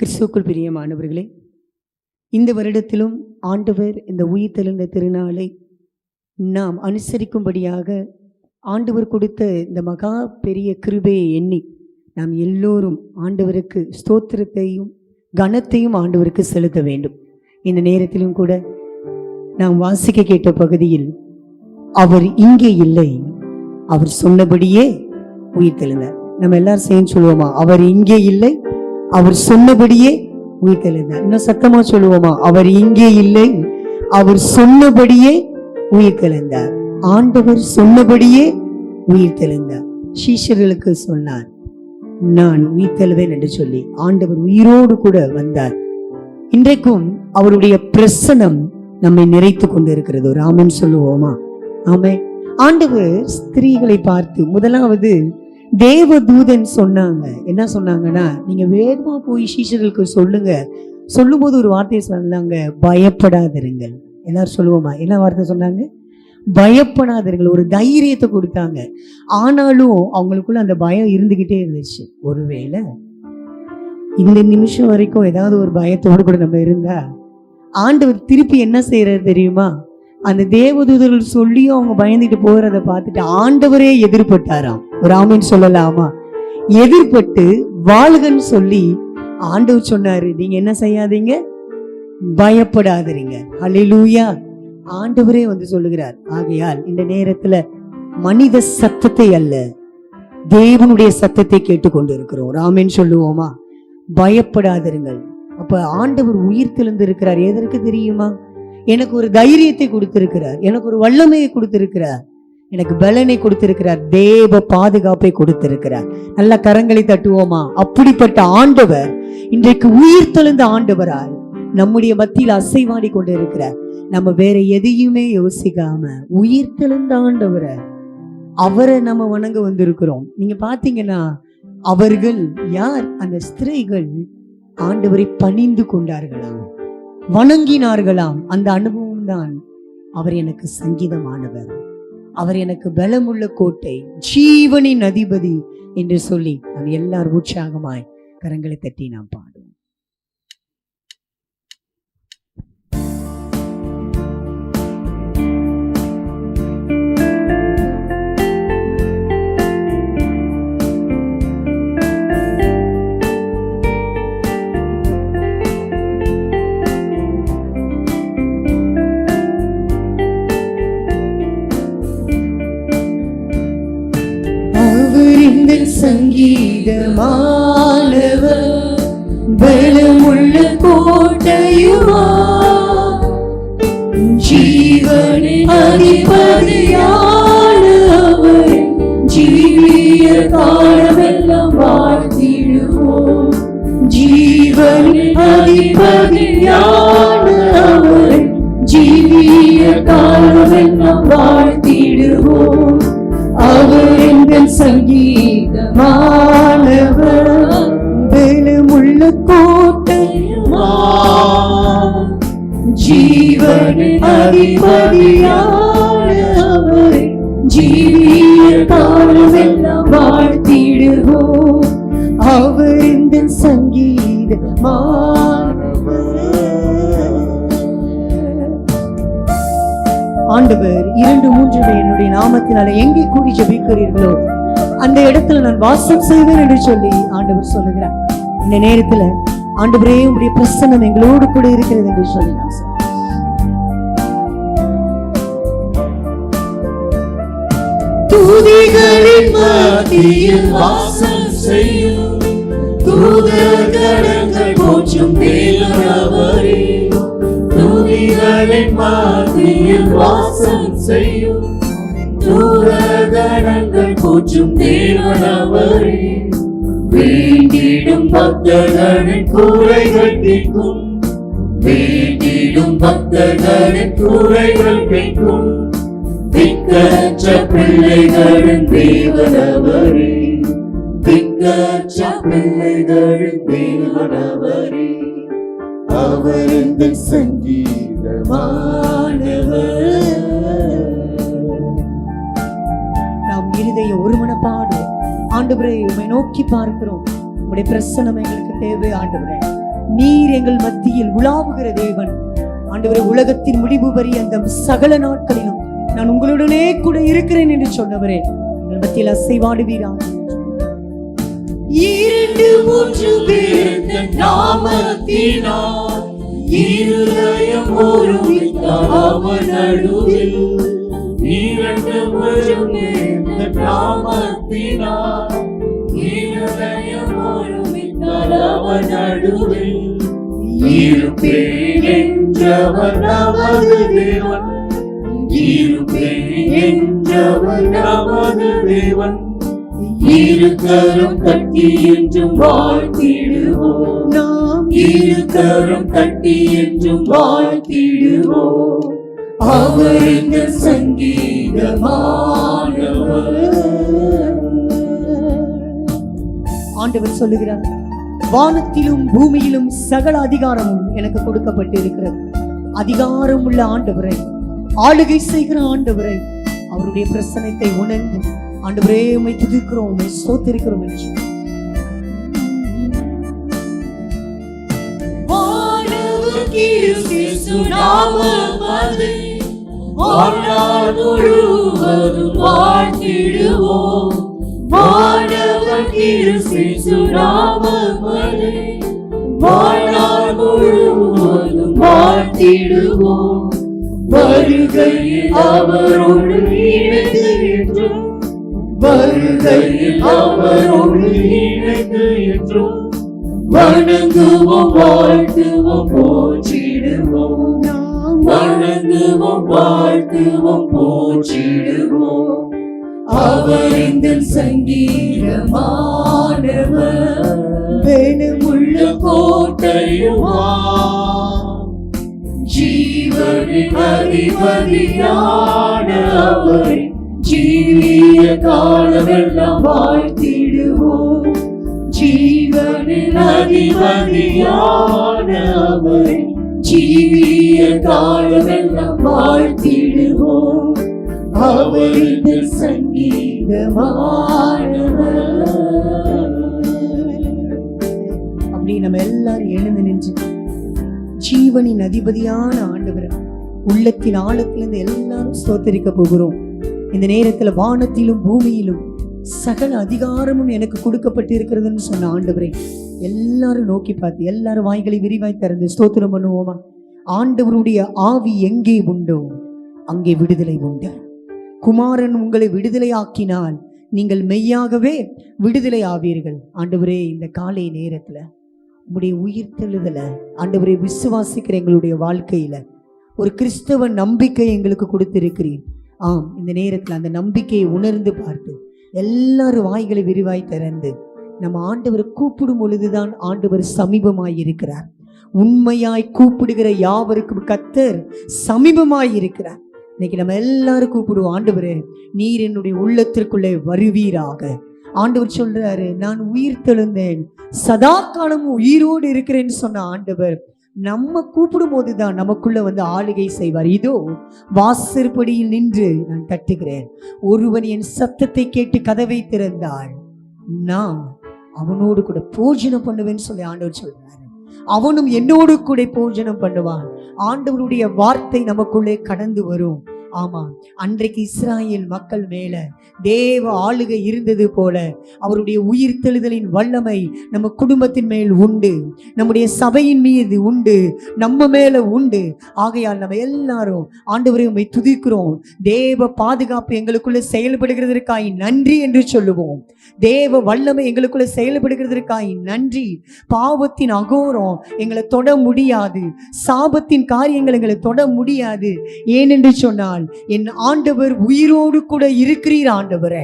கிறிஸ்துவுக்குள் பிரியமானவர்களே, இந்த வருடத்திலும் ஆண்டவர் இந்த உயிர்த்தெழுந்த திருநாளை நாம் அனுசரிக்கும்படியாக ஆண்டவர் கொடுத்த இந்த மகா பெரிய கிருபையை எண்ணி நாம் எல்லோரும் ஆண்டவருக்கு ஸ்தோத்திரத்தையும் கனத்தையும் ஆண்டவருக்கு செலுத்த வேண்டும். இந்த நேரத்திலும் கூட நாம் வாசிக்க கேட்ட பகுதியில் அவர் இங்கே இல்லை, அவர் சொன்னபடியே உயிர்த்தெழுந்தார். நம்ம எல்லாரும் சேர்ந்து சொல்லுவோமா? அவர் இங்கே இல்லை, அவர் சொன்னபடியே உயிர்த்தெழுந்தார். இன்னும் சத்தமா சொல்லுவோமா? அவர் இங்கே இல்லை, அவர் சொன்னபடியே உயிர்த்தெழுந்தார். ஆண்டவர் சொன்னபடியே உயிர்த்தெழுந்தார். சீஷர்களுக்கு சொன்னார், நான் உயிர்த்தெழுவேன் என்று சொல்லி ஆண்டவர் உயிரோடு கூட வந்தார். இன்றைக்கும் அவருடைய பிரசனம் நம்மை நிறைத்து கொண்டு இருக்கிறது. ஒரு ஆமென் சொல்லுவோமா? ஆமென். ஆண்டவர் ஸ்திரீகளை பார்த்து முதலாவது தேவதூதன் சொன்னாங்க. என்ன சொன்னாங்கன்னா, நீங்க வேகமா போய் சீஷர்களுக்கு சொல்லுங்க. சொல்லும் போது ஒரு வார்த்தையை சொன்னாங்க, பயப்படாதிருங்கள். எல்லாரும் சொல்லுவோமா? என்ன வார்த்தை சொன்னாங்க? பயப்படாதிருங்கள். ஒரு தைரியத்தை கொடுத்தாங்க. ஆனாலும் அவங்களுக்குள்ள அந்த பயம் இருந்துகிட்டே இருந்துச்சு. ஒருவேளை இந்த நிமிஷம் வரைக்கும் ஏதாவது ஒரு பயத்தோடு கூட நம்ம இருந்தா ஆண்டவர் திருப்பி என்ன செய்யறாரு தெரியுமா? அந்த தேவதூதர்கள் சொல்லியும் அவங்க பயந்துட்டு போகிறத பார்த்துட்டு ஆண்டவரே எதிர்பட்டாராம். ஒரு ஆமென் சொல்லலாமா? எதிர்பட்டு வாழ்கன்னு சொல்லி ஆண்டவர் சொன்னாரு, நீங்க என்ன செய்யாதீங்க, பயப்படாதீங்க. அல்லேலூயா. ஆண்டவரே வந்து சொல்லுகிறார். ஆகையால் இந்த நேரத்துல மனித சத்தத்தை அல்ல, தேவனுடைய சத்தத்தை கேட்டுக்கொண்டு இருக்கிறோம். ஒரு ஆமென் சொல்லுவோமா? பயப்படாதிருங்கள். அப்ப ஆண்டவர் உயிர் தெழுந்திருக்கிறார். எதற்கு தெரியுமா? எனக்கு ஒரு தைரியத்தை கொடுத்திருக்கிறார், எனக்கு ஒரு வல்லமையை கொடுத்திருக்கிறார், எனக்கு பலனை கொடுத்திருக்கிறார், தேவ பாதுகாப்பை கொடுத்திருக்கிறார். நல்ல கரங்களை தட்டுவோமா? அப்படிப்பட்ட ஆண்டவர் இன்றைக்கு உயிர் தெழுந்த ஆண்டவராய் நம்முடைய மத்தியில் அசைவாடி கொண்டு இருக்கிறார். நம்ம வேற எதையுமே யோசிக்காம உயிர் தெழுந்த ஆண்டவரை, அவரை நம்ம வணங்க வந்திருக்கிறோம். நீங்க பாத்தீங்கன்னா அவர்கள் யார்? அந்த ஸ்திரீகள் ஆண்டவரை பணிந்து கொண்டார்களாம், வணங்கினார்களாம். அந்த அனுபவம் தான் அவர் எனக்கு சங்கீதமானவர், அவர் எனக்கு பலமுள்ள கோட்டை, ஜீவனின் அதிபதி என்று சொல்லி நாம் எல்லாரும் உற்சாகமாய் கரங்களை தட்டி நாம் பாடுவோம். சங்கீதமானவர், பலமுள்ள கோட்டையுமா, ஜீவனின் அதிபதியான அவர், ஜீவிய காலமெல்லாம் வாழ்த்திடுவோம். ஜீவனின் அதிபதியான அவர், ஜீவிய காலமெல்லாம் வாழ்த்திடுவோம். அவர் எங்கள் சங்கீதமானவர், பலமுள்ள கோட்டையுமா, ஜீவனின் அதிபதியான அவர், ஜீவிய காலமெல்லாம் வாழ்த்திடுவோம். அவர் எங்கள் சங்கீதமானவர். ஆண்டவர் 2-3 என்னுடைய நாமத்தினால எங்கே கூடி ஜெபிக்கிறீர்களோ அந்த இடத்துல நான் வாசம் செய்வேன் என்று சொல்லி ஆண்டவர் சொல்லுகிறார். இந்த நேரத்துல ஆண்டவரே, உங்களுடைய பிரசன்னம் எங்களோடு கூட இருக்கிறது என்று சொல்லி நான் சொல்றேன். துதிகளின் மத்தியில் வாசம் செய்யும் தூதர்கள் போற்றும் தேவனவரே, துதிகளின் மத்தியில் வாசம் செய்யும் தூதர்கள் போற்றும் தேவனவரே, வேண்டிடும் பக்தர்களின் குறைகள் கேட்கும், வேண்டிடும் பக்தர்களின் குறைகள் கேட்கும், திக்கற்ற பிள்ளைகளின் தேவனவரே, திக்கற்ற பிள்ளைகளின் தேவனவரே, அவர் எங்கள் சங்கீதமானவர். நாம் இருதய ஒருமனப்பாடு ஆண்டவரே உம்மை நோக்கி பார்க்கிறோம். உம்முடைய பிரசன்னம் எங்களுக்கு தேவை ஆண்டவரே. நீர் எங்கள் மத்தியில் உலாவுகிற தேவன். ஆண்டவரே, உலகத்தின் முடிவு வரை அந்த சகல நாட்களிலும் நான் உங்களுடனே கூட இருக்கிறேன் என்று சொன்னவரே, எங்கள் மத்தியில் அசைவாடுவீராக. இரண்டு மூன்று பேர் நாமத்தினால் இருதயம் ஒருமித்தால் அவர் நடுவில். இரண்டு மூன்று பேர் நாமத்தினால் இருதயம் ஒருமித்தால் அவர் நடுவில். இருப்பேன் என்றவர் நமது தேவன். இருப்பேன் என்றவர் நமது தேவன். இருக்கரம் கட்டி என்றும் வாழ்த்திடுவோம். நாம் இருக்கரம் கட்டி என்றும் வாழ்த்திடுவோம். அவர் எங்கள் சங்கீதமானவர். ஆண்டவர் சொல்லுகிறார், வானத்திலும் பூமியிலும் சகல அதிகாரமும் எனக்கு கொடுக்கப்பட்டு இருக்கிறது. அதிகாரம் உள்ள ஆண்டவரை, ஆளுகை செய்கிற ஆண்டவரை, அவருடைய பிரசன்னத்தை உணர்ந்து ஆண்டவரே உம்மை துதிக்கிறோம், உம்மை ஸ்தோத்திரிக்கிறோம் என்று வானவர் கிறிஸ்து நாமமது வாழ்நாள் முழுவதும் வாழ்த்திடுவோம். வானவர் கிறிஸ்து நாமமது வாழ்நாள் முழுவதும் வாழ்த்திடுவோம். வருகையில் அவரோடு இணைந்து என்றும், வருகையில் அவரோடு இணைந்து என்றும் வணங்குவோம், வாழ்த்துவோம், போற்றிடுவோம். வணங்குவோம், வாழ்த்துவோம், போற்றிடுவோம். அவர் எங்கள் சங்கீதமானவர். வேணுமுள்ள கோட்டையுமாம், ஜீவனின் அதிபதியான அவரை ஜீவிய காலமெல்லாம் வாழ்த்திடுவோம். ஜீவனின் அதிபதியான அவரை ஜீவிய காலமெல்லாம் வாழ்த்திடுவோம். அவர் எங்கள் சங்கீதமானவர். அப்படி நம்ம எல்லாரும் எழுந்து நின்று ஜீவனின் அதிபதியான ஆண்டவர் உள்ளத்தின் ஆழத்திலிருந்து எல்லாரும் ஸ்தோத்திரிக்க போகிறோம். இந்த நேரத்துல வானத்திலும் பூமியிலும் சகல அதிகாரமும் எனக்கு கொடுக்கப்பட்டு இருக்கிறதுன்னு சொன்ன ஆண்டவரை எல்லாரும் நோக்கி பார்த்து எல்லாரும் வாய்களை விரிவாய் திறந்து ஸ்தோத்திரம் பண்ணுவோமா? ஆண்டவருடைய ஆவி எங்கே உண்டோ அங்கே விடுதலை உண்டு. குமாரன் உங்களை விடுதலை ஆக்கினால் நீங்கள் மெய்யாகவே விடுதலை ஆவீர்கள். ஆண்டவரே, இந்த காலை நேரத்துல உங்களுடைய உயிர்த்தெழுதல ஆண்டவரை விசுவாசிக்கிற எங்களுடைய வாழ்க்கையில ஒரு கிறிஸ்தவ நம்பிக்கை எங்களுக்கு கொடுத்திருக்கிறீர். ஆம், இந்த நேரத்தில் அந்த நம்பிக்கையை உணர்ந்து பார்த்து எல்லாரும் வாய்களை விரிவாய் திறந்து நம்ம ஆண்டவரை கூப்பிடும் பொழுதுதான் ஆண்டவர் சமீபமாய் இருக்கிறார். உண்மையாய் கூப்பிடுகிற யாவருக்கும் கர்த்தர் சமீபமாய் இருக்கிறார். இன்னைக்கு நம்ம எல்லாரும் கூப்பிடுவோம், ஆண்டவரே நீர் என்னுடைய உள்ளத்திற்குள்ளே வருவீராக. ஆண்டவர் சொல்றாரு, நான் உயிர் தெழுந்தேன், சதா காலமும் உயிரோடு இருக்கிறேன்னு சொன்ன ஆண்டவர் நம்ம கூப்பிடும் போதுதான் நமக்குள்ள வந்து ஆளுகை செய்வார். இதோ வாசற்படியில் நின்று நான் தட்டுகிறேன், ஒருவன் என் சத்தத்தை கேட்டு கதவை திறந்தாள், நான் அவனோடு கூட போஜனம் பண்ணுவேன்னு சொல்லி ஆண்டவர் சொல்றாரு. அவனும் என்னோடு கூட போஜனம் பண்ணுவான். ஆண்டவருடைய வார்த்தை நமக்குள்ளே கடந்து வரும். ஆமா, அன்றைக்கு இஸ்ராயேல் மக்கள் மேல தேவ ஆளுகை இருந்தது போல அவருடைய உயிர்த்தெழுதலின் வல்லமை நம்ம குடும்பத்தின் மேல் உண்டு, நம்முடைய சபையின் மீது உண்டு, நம்ம மேல உண்டு. ஆகையால் நம்ம எல்லாரும் ஆண்டவரை உம்மை துதிக்கிறோம். தேவ பாதுகாப்பு எங்களுக்குள்ள செயல்படுகிறதற்காய் நன்றி என்று சொல்லுவோம். தேவ வல்லமை எங்களுக்குள்ள செயல்படுகிறதற்காய் நன்றி. பாவத்தின் அகோரம் எங்களை தொட முடியாது, சாபத்தின் காரியங்கள் எங்களை தொட முடியாது. ஏனென்று சொன்னால் என் ஆண்டவர் உயிரோடு கூட இருக்கிறீர். ஆண்டவரே,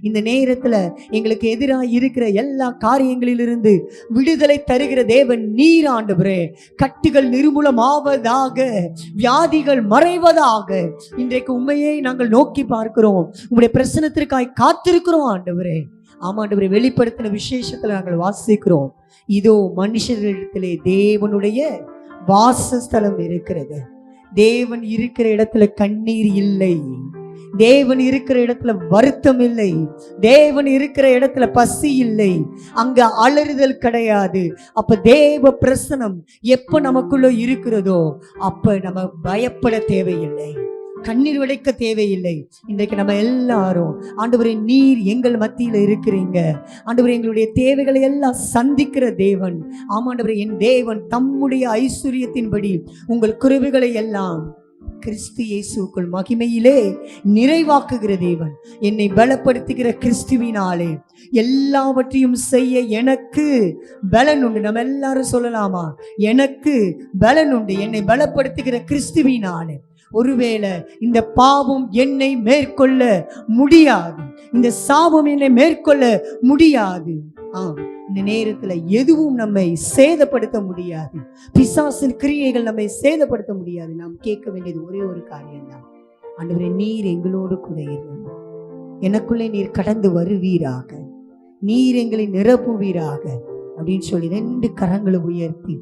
இந்த நேரத்துல எங்களுக்கு எதிராக இருக்கிற எல்லா காரியங்களிலிருந்து விடுதலை தருகிற தேவன் நீர். ஆண்டவரே, கட்டுகள் நிர்மூலமாவதாக, வியாதிகள் மறைவதாக. இன்றைக்கு உண்மையை நாங்கள் நோக்கி பார்க்கிறோம், உங்களுடைய பிரசனத்திற்காய் காத்திருக்கிறோம். ஆண்டவரே, ஆமாண்டவரை வெளிப்படுத்தின விசேஷத்துல நாங்கள் வாசிக்கிறோம், இதோ மனுஷர்களிடத்திலே தேவனுடைய வாசஸ்தலம் இருக்கிறது. தேவன் இருக்கிற இடத்துல கண்ணீர் இல்லை, தேவன் இருக்கிற இடத்துல வருத்தம் இல்லை, தேவன் இருக்கிற இடத்துல பசி இல்லை, அங்க அலறுதல் கிடையாது. அப்ப தேவ பிரசனம் எப்ப நமக்குள்ள இருக்கிறதோ அப்ப நம்ம பயப்பட தேவையில்லை, கண்ணீர் உடைக்க தேவையில்லை. இன்றைக்கு நம்ம எல்லாரும் ஆண்டவரே நீர் எங்கள் மத்தியில இருக்கிறீங்க, ஆண்டவரே எங்களுடைய தேவைகளை எல்லாம் சந்திக்கிற தேவன். ஆமாண்டவரே, என் தேவன் தம்முடைய ஐஸ்வர்யத்தின்படி உங்கள் குறைவுகளை எல்லாம் கிறிஸ்து இயேசுக்குள் மகிமையிலே நிறைவாக்குகிற தேவன். என்னை பலப்படுத்துகிற கிறிஸ்துவினாலே எல்லாவற்றையும் செய்ய எனக்கு பலன் உண்டு. நம்ம எல்லாரும் சொல்லலாமா? எனக்கு பலன் உண்டு, என்னை பலப்படுத்துகிற கிறிஸ்துவினாலே. ஒருவேளை இந்த பாவம் என்னை மேற்கொள்ள முடியாது, இந்த சாபம் என்னை மேற்கொள்ள முடியாது. இந்த நேரத்துல எதுவும் நம்மை சேதப்படுத்த முடியாது, பிசாசின் கிரியைகள் நம்மை சேதப்படுத்த முடியாது. நாம் கேட்க வேண்டியது ஒரே ஒரு காரியம் தான், ஆண்டவரே நீர் எங்களோடு கூட இருந்து எனக்குள்ளே நீர் கடந்து வருவீராக, நீர் எங்களை நிரப்புவீராக அப்படின்னு சொல்லி 2 கரங்களை உயர்த்தி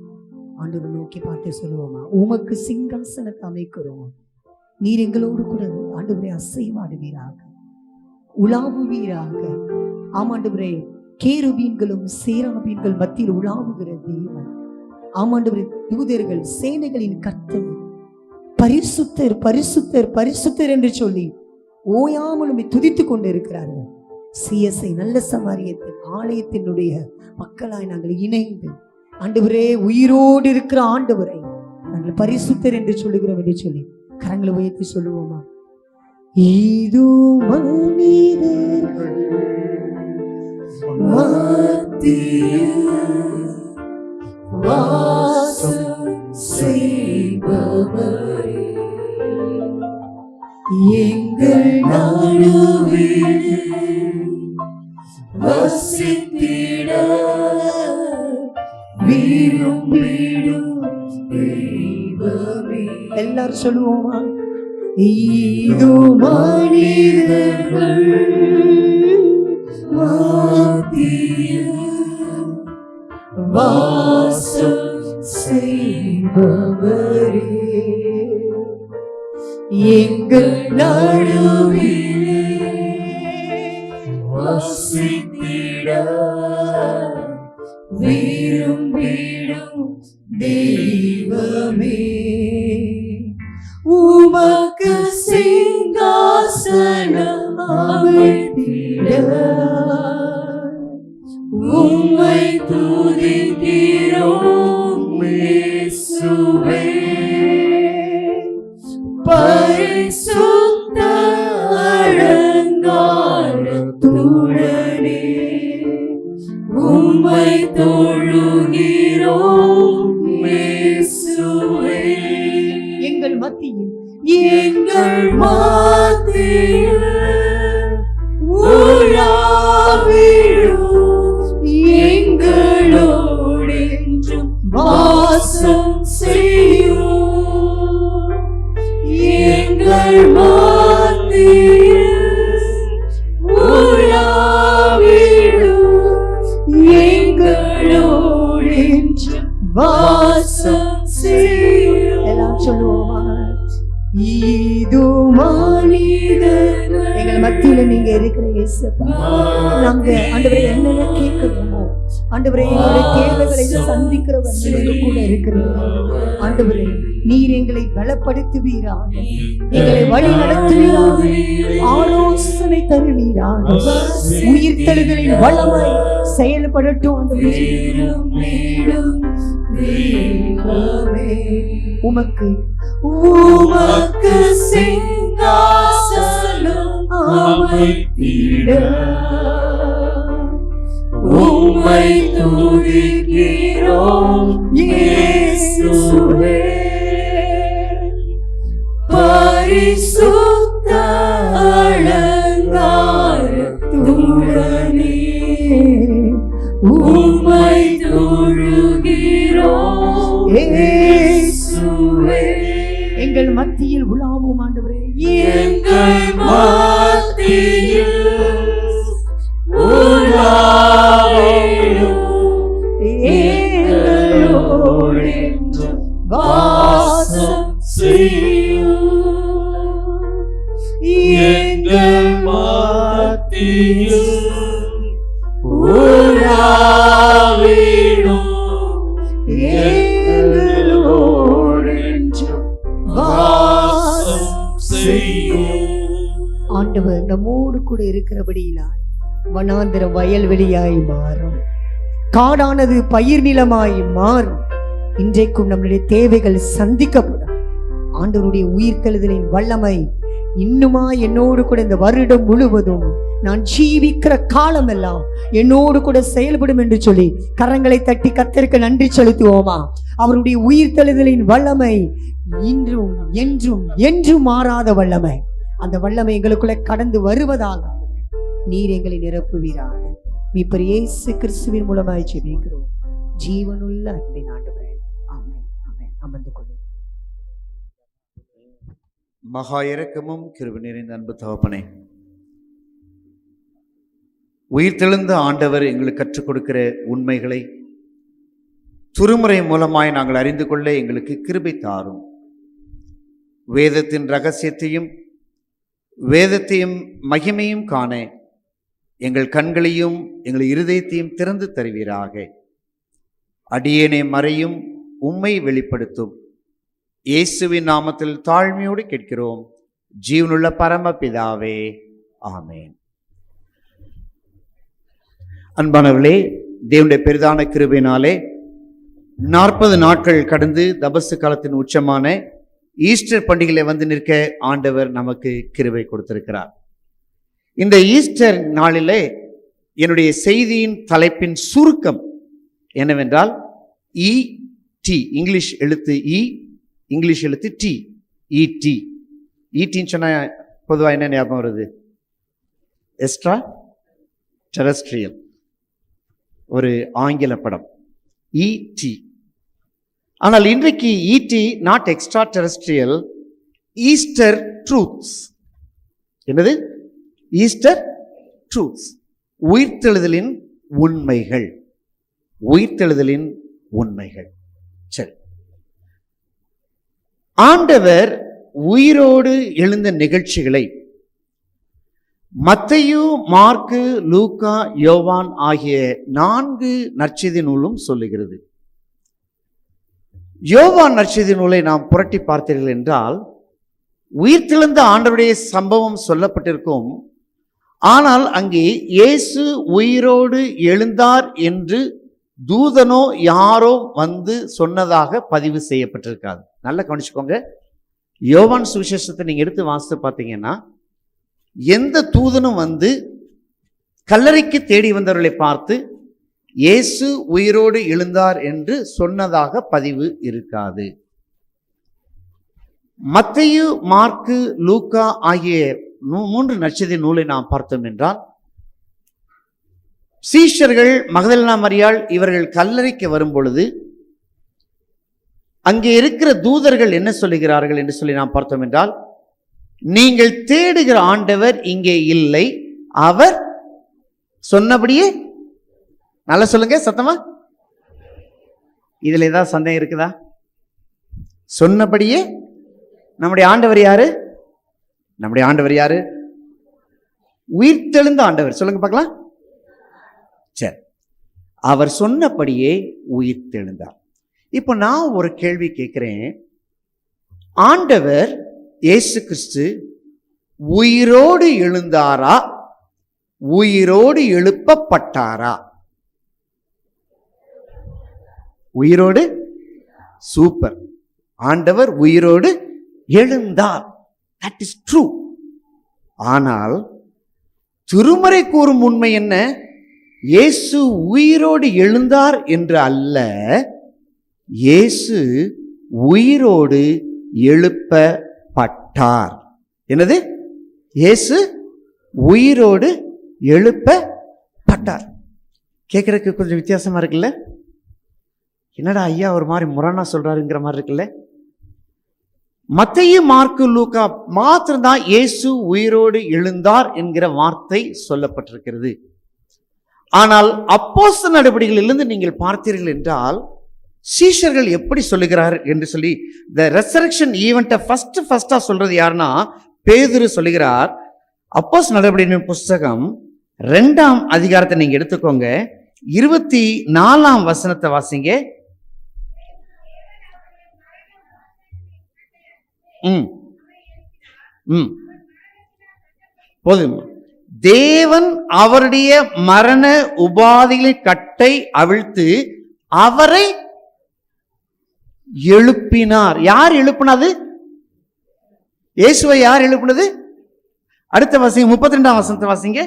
ஆண்டவரை நோக்கி பார்த்து சொல்லுவோமா? உமக்கு சிங்காசனத்தை அமைக்கிறோம், நீர் எங்களோடு கூட ஆண்டவரே அசைவாடுவீராக, உலாவுவீராக. ஆமாண்டவரே, கேருபீன்களும் சேராபீன்கள் மத்தியில் உலாவுகிற தேவன். ஆமாண்டவரே, தூதர்கள் சேனைகளின் கர்த்தர், பரிசுத்தர் பரிசுத்தர் பரிசுத்தர் என்று சொல்லி ஓயாமலும் துதித்து கொண்டு இருக்கிறார்கள். சிஎஸ்ஐ நல்ல சமாரியத்தின் ஆலயத்தினுடைய மக்களாய் நாங்கள் இணைந்து ஆண்டவரே உயிரோடு இருக்கிற ஆண்டவரை நாங்கள் பரிசுத்தர் என்று சொல்லுகிறோம் என்று சொல்லி கரங்களை உயர்த்தி சொல்லுவோமா? இது மனிதர்கள் மத்தியில் வாசம் செய்பவரே, எங்கள் நடுவில் வசித்திட விரும்பிடும் தெய்வமே. எல்லாரும் சொல்லுவோமா? இது மனிதர்கள் மத்தியில் வாசம் செய்பவரே, எங்கள் நடுவிலே வசித்திட விரும்பிடும் தெய்வமே. உமக்கு சிங்காசனம் அமைத்திட உம்மை துதிக்கிறோம் இயேசுவே. பரிசுத்த அலங்காரத்துடனே உம்மை தொழுகிறோம் இயேசுவே. எங்கள் மத்தியில் உலாவிடும் எங்களோடு என்றும் வாசம் செய்யும். எங்கள் மத்தியில் உலாவிடும் எங்களோடு என்றும் வாசம் செய்யும். எல்லாம் சொல்லுவோமா? இது மனிதர்கள் எங்கள் மத்தியில நீங்க இருக்கிற இயேசுப்பா, நாங்க ஆண்டவரே என்னென்ன கேட்கிறோமோ ஆண்டவரே எங்களுடைய தேவைகளை சந்திக்கிறவர் நீங்க கூட இருக்கிறீங்க. ஆண்டவரே நீர் எங்களை பலப்படுத்துவீராக, எங்களை வழி நடத்துவீராக, ஆலோசனை தருவீராக, உயிர் தழுதலின் வல்லமாய் செயல்படட்டும். உமக்கு உமக்கு சிங்காசனம் அமைத்திட உம்மை துதிக்கிறோம் இயேசுவே. பரிசுத்த அலங்காரத்துடனே உம்மை தொழுகிறோம் இயேசுவே. எங்கள் மத்தியில் உலாவும் ஆண்டவரே, எங்கள் மத்தியில் உலாவிடும் எங்களோடு என்றும் வாசம் செய்யும். ஆண்டவர் நம்மோடு கூட இருக்கிறபடியினால் வனாந்திர வயல்வெளியாய் மாறும், காடானது பயிர் நிலமாய் மாறும். இன்றைக்கும் நம்முடைய தேவைகள் சந்திக்கப்படும். ஆண்டவருடைய உயிர்த்தெழுதலின் வல்லமை இன்னுமா என்னோடு கூட இந்த வருடம் முழுவதும் நான் ஜீவிக்கிற காலமெல்லாம் என்னோடு கூட செயல்படும் என்று சொல்லி கரங்களை தட்டி கர்த்தருக்கு நன்றி செலுத்துவோமா? அவருடைய உயிர்த்தெழுதலின் வல்லமை இன்றும் என்றும் என்றும் மாறாத வல்லமை. அந்த வல்லமை எங்களுக்குள்ள கடந்து வருவதாக நீர் எங்களை நிரப்புவீராக. மீட்பர் இயேசு கிறிஸ்துவின் மூலமாய் ஜெபிக்கிறோம் ஜீவனுள்ள அன்பின் ஆண்டவரே. ஆமென், ஆமென். அமர்ந்து கொள்ளும். மகா இரக்கமும் கிருபை நிறைந்த அன்பு தகப்பனே, உயிர்த்தெழுந்த ஆண்டவர் எங்களுக்கு கற்றுக் கொடுக்கிற உண்மைகளை திருமுறை மூலமாய் நாங்கள் அறிந்து கொள்ள எங்களுக்கு கிருபை தாரும். வேதத்தின் ரகசியத்தையும் வேதத்தையும் மகிமையும் காண எங்கள் கண்களையும் எங்கள் இருதயத்தையும் திறந்து தருவீராக. அடியேனை மறையும் உம்மை வெளிப்படுத்தும் இயேசுவின் நாமத்தில் தாழ்மையோடு கேட்கிறோம் ஜீவனுள்ள பரமபிதாவே, ஆமென். அன்பானவர்களே, தேவனுடைய பெரிதான கிருபையினாலே 40 நாட்கள் கடந்து தபசு காலத்தின் உச்சமான ஈஸ்டர் பண்டிகையில வந்து நிற்க ஆண்டவர் நமக்கு கிருபை கொடுத்திருக்கிறார். இந்த ஈஸ்டர் நாளிலே என்னுடைய செய்தியின் தலைப்பின் சுருக்கம் என்னவென்றால் ET, இங்கிலீஷ் எழுத்து E, இங்கிலீஷ் எழுத்து T, ET. ETன்னு சொன்னா பொதுவாக என்ன ஞாபகம் வருது? எக்ஸ்ட்ரா டெரஸ்ட்ரியல், ஒரு ஆங்கில படம் ET. ஆனால் இன்றைக்கு ET not extra terrestrial, Easter truths. என்னது? ஈஸ்டர் ட்ரூத்ஸ், உயிர்த்தெழுதலின் உண்மைகள். உயிர்த்தெழுதலின் உண்மைகள். சரி, ஆண்டவர் உயிரோடு எழுந்த நிகழ்ச்சிகளை மத்தேயு, மார்க்கு, லூக்கா, யோவான் ஆகிய 4 நற்செய்தி நூலும் சொல்லுகிறது. யோவான் நற்செய்தி நூலை நாம் புரட்டி பார்த்தீர்கள் என்றால் உயிர்த்தெழுந்த ஆண்டவருடைய சம்பவம் சொல்லப்பட்டிருக்கும். ஆனால் அங்கே இயேசு உயிரோடு எழுந்தார் என்று தூதனோ யாரோ வந்து சொன்னதாக பதிவு செய்யப்பட்டிருக்காது. நல்லா கவனிச்சுக்கோங்க. யோவான் சுவிசேஷத்தை நீங்க எடுத்து வாசித்து பார்த்தீங்கன்னா எந்த தூதனும் வந்து கல்லறைக்கு தேடி வந்தவர்களை பார்த்து இயேசு உயிரோடு எழுந்தார் என்று சொன்னதாக பதிவு இருக்காது. மத்தேயு, மார்க்கு, லூக்கா ஆகிய 3 நற்செய்தி நூலை நாம் பார்த்தோம் என்றால் சீஷர்கள் மகதலேனா மரியாள் இவர்கள் கல்லறைக்கு வரும் பொழுது அங்கே இருக்கிற தூதர்கள் என்ன சொல்லுகிறார்கள் என்று சொல்லி நாம் பார்த்தோம் என்றால், நீங்கள் தேடுகிற ஆண்டவர் இங்கே இல்லை, அவர் சொன்னபடியே. நல்லா சொல்லுங்க சத்தமா. இதுல ஏதாவது சந்தேகம் இருக்குதா? சொன்னபடியே. நம்முடைய ஆண்டவர் யாரு? நம்முடைய ஆண்டவர் யாரு? உயிர்த்தெழுந்த ஆண்டவர். சொல்லுங்க பார்க்கலாம். சரி, அவர் சொன்னபடியே உயிர்த்தெழுந்தார். இப்போ நான் ஒரு கேள்வி கேட்கிறேன். ஆண்டவர் இயேசு கிறிஸ்து உயிரோடு எழுந்தாரா, உயிரோடு எழுப்பப்பட்டாரா? உயிரோடு. சூப்பர். ஆண்டவர் உயிரோடு எழுந்தார். That is true. ஆனால் திருமறை கூறும் உண்மை என்ன? இயேசு உயிரோடு எழுந்தார் என்று அல்ல, இயேசு உயிரோடு எழுப்பப்பட்டார். என்னது? இயேசு உயிரோடு எழுப்பப்பட்டார். கேட்கறதுக்கு கொஞ்சம் வித்தியாசமா இருக்குல்ல? என்னடா ஐயா ஒரு மாதிரி முரணா சொல்றாருங்கிற மாதிரி இருக்குல்ல? மத்தேயு, மார்க்கு, லூக்கா மாத்திரம்தான் இயேசு உயிரோடு எழுந்தார் என்கிற வார்த்தை சொல்லப்பட்டிருக்கிறது. ஆனால் அப்போஸ்தலர் நடவடிக்கைகளிலிருந்து நீங்கள் பார்த்தீர்கள் என்றால் சீஷர்கள் எப்படி சொல்லுகிறார் என்று சொல்லி the resurrection ஈவெண்ட்டை ஃபர்ஸ்டா சொல்றது யாருன்னா பேதுரு சொல்லுகிறார். அப்போஸ்தலர் நடவடிக்கைகளின் புஸ்தகம் 2ஆம் அதிகாரத்தை நீங்க எடுத்துக்கோங்க. 24ஆம் வசனத்தை வாசிங்க. போதும். தேவன் அவருடைய மரண உபாதிகளின் கட்டை அவிழ்த்து அவரை எழுப்பினார். யார் எழுப்பினது? இயேசுவை யார் எழுப்பினது? அடுத்த வாசிங்க, 32ஆம் வசனத்தை வாசிங்க.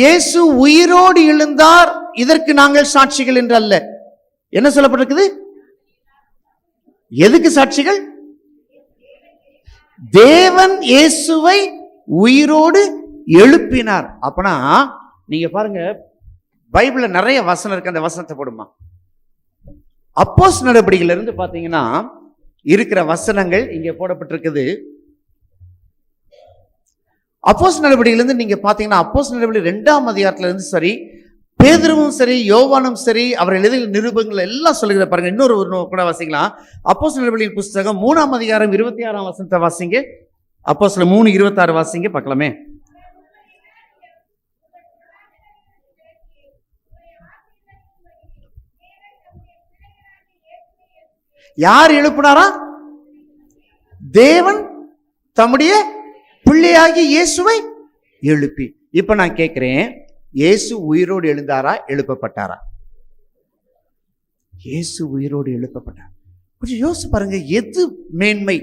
இயேசு உயிரோடு எழுந்தார், இதற்கு நாங்கள் சாட்சிகள் என்று அல்ல. என்ன சொல்லப்பட்டிருக்குது? எதுக்கு சாட்சிகள்? தேவன் இயேசுவை உயிரோடு எழுப்பினார். அப்பனா நீங்க பாருங்க, பைபிள்ல நிறைய வசனம் இருக்கு. அந்த வசனத்தை போடுமா. அப்போஸ்தலர் நடபடிகள் இருந்து பாத்தீங்கன்னா இருக்கிற வசனங்கள் இங்க போடப்பட்டிருக்குது. அப்போஸ்தலர் நடபடிகளிலிருந்து நீங்க பாத்தீங்கன்னா அப்போஸ்தலர் நடபடிகள் 2ஆம் அதிகாரத்துல இருந்து சரி, பேதுருவும் சரி, யோவானும் சரி, அவர் எழுதிய நிருபங்கள் எல்லாம் சொல்லுகிற பாருங்க. இன்னொரு கூட வாசிக்கலாம். அப்போஸ்தலர் நடபடிகளின் புஸ்தகம் 3ஆம் அதிகாரம் 26ஆம் வசனத்தை வாசிங்க. அப்போஸ்தலர் 3:26 வாசிங்க பார்க்கலாமே. யார் எழுப்பினாரா? தேவன் தம்முடைய பிள்ளையாகிய இயேசுவை எழுப்பி. இப்ப நான் கேட்கிறேன், இயேசு உயிரோடு எழுந்தாரா, எழுப்பப்பட்டாரா? இயேசு உயிரோடு எழுப்பப்பட்டார். கொஞ்சம் யோசிச்சு பாருங்க, எது மேன்மை?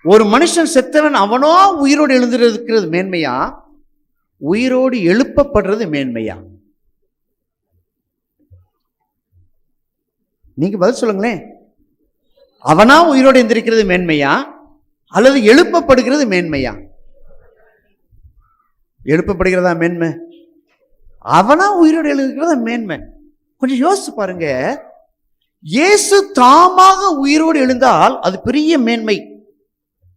ஒரு மனுஷன் செத்தவன் அவனோ உயிரோடு எழுந்திருக்கிறது மேன்மையா, உயிரோடு எழுப்பப்படுறது மேன்மையா? நீங்க பதில் சொல்லுங்களேன். அவனா உயிரோடு எந்திருக்கிறது மேன்மையா, அல்லது எழுப்பப்படுகிறது மேன்மையா? எழுப்பப்படுகிறதா மேன்மை? அவனா உயிரோடு எழுதுகிறதா மேன்மை? கொஞ்சம் யோசிச்சு பாருங்க. இயேசு தாமாக உயிரோடு எழுந்தால் அது பெரிய மேன்மை.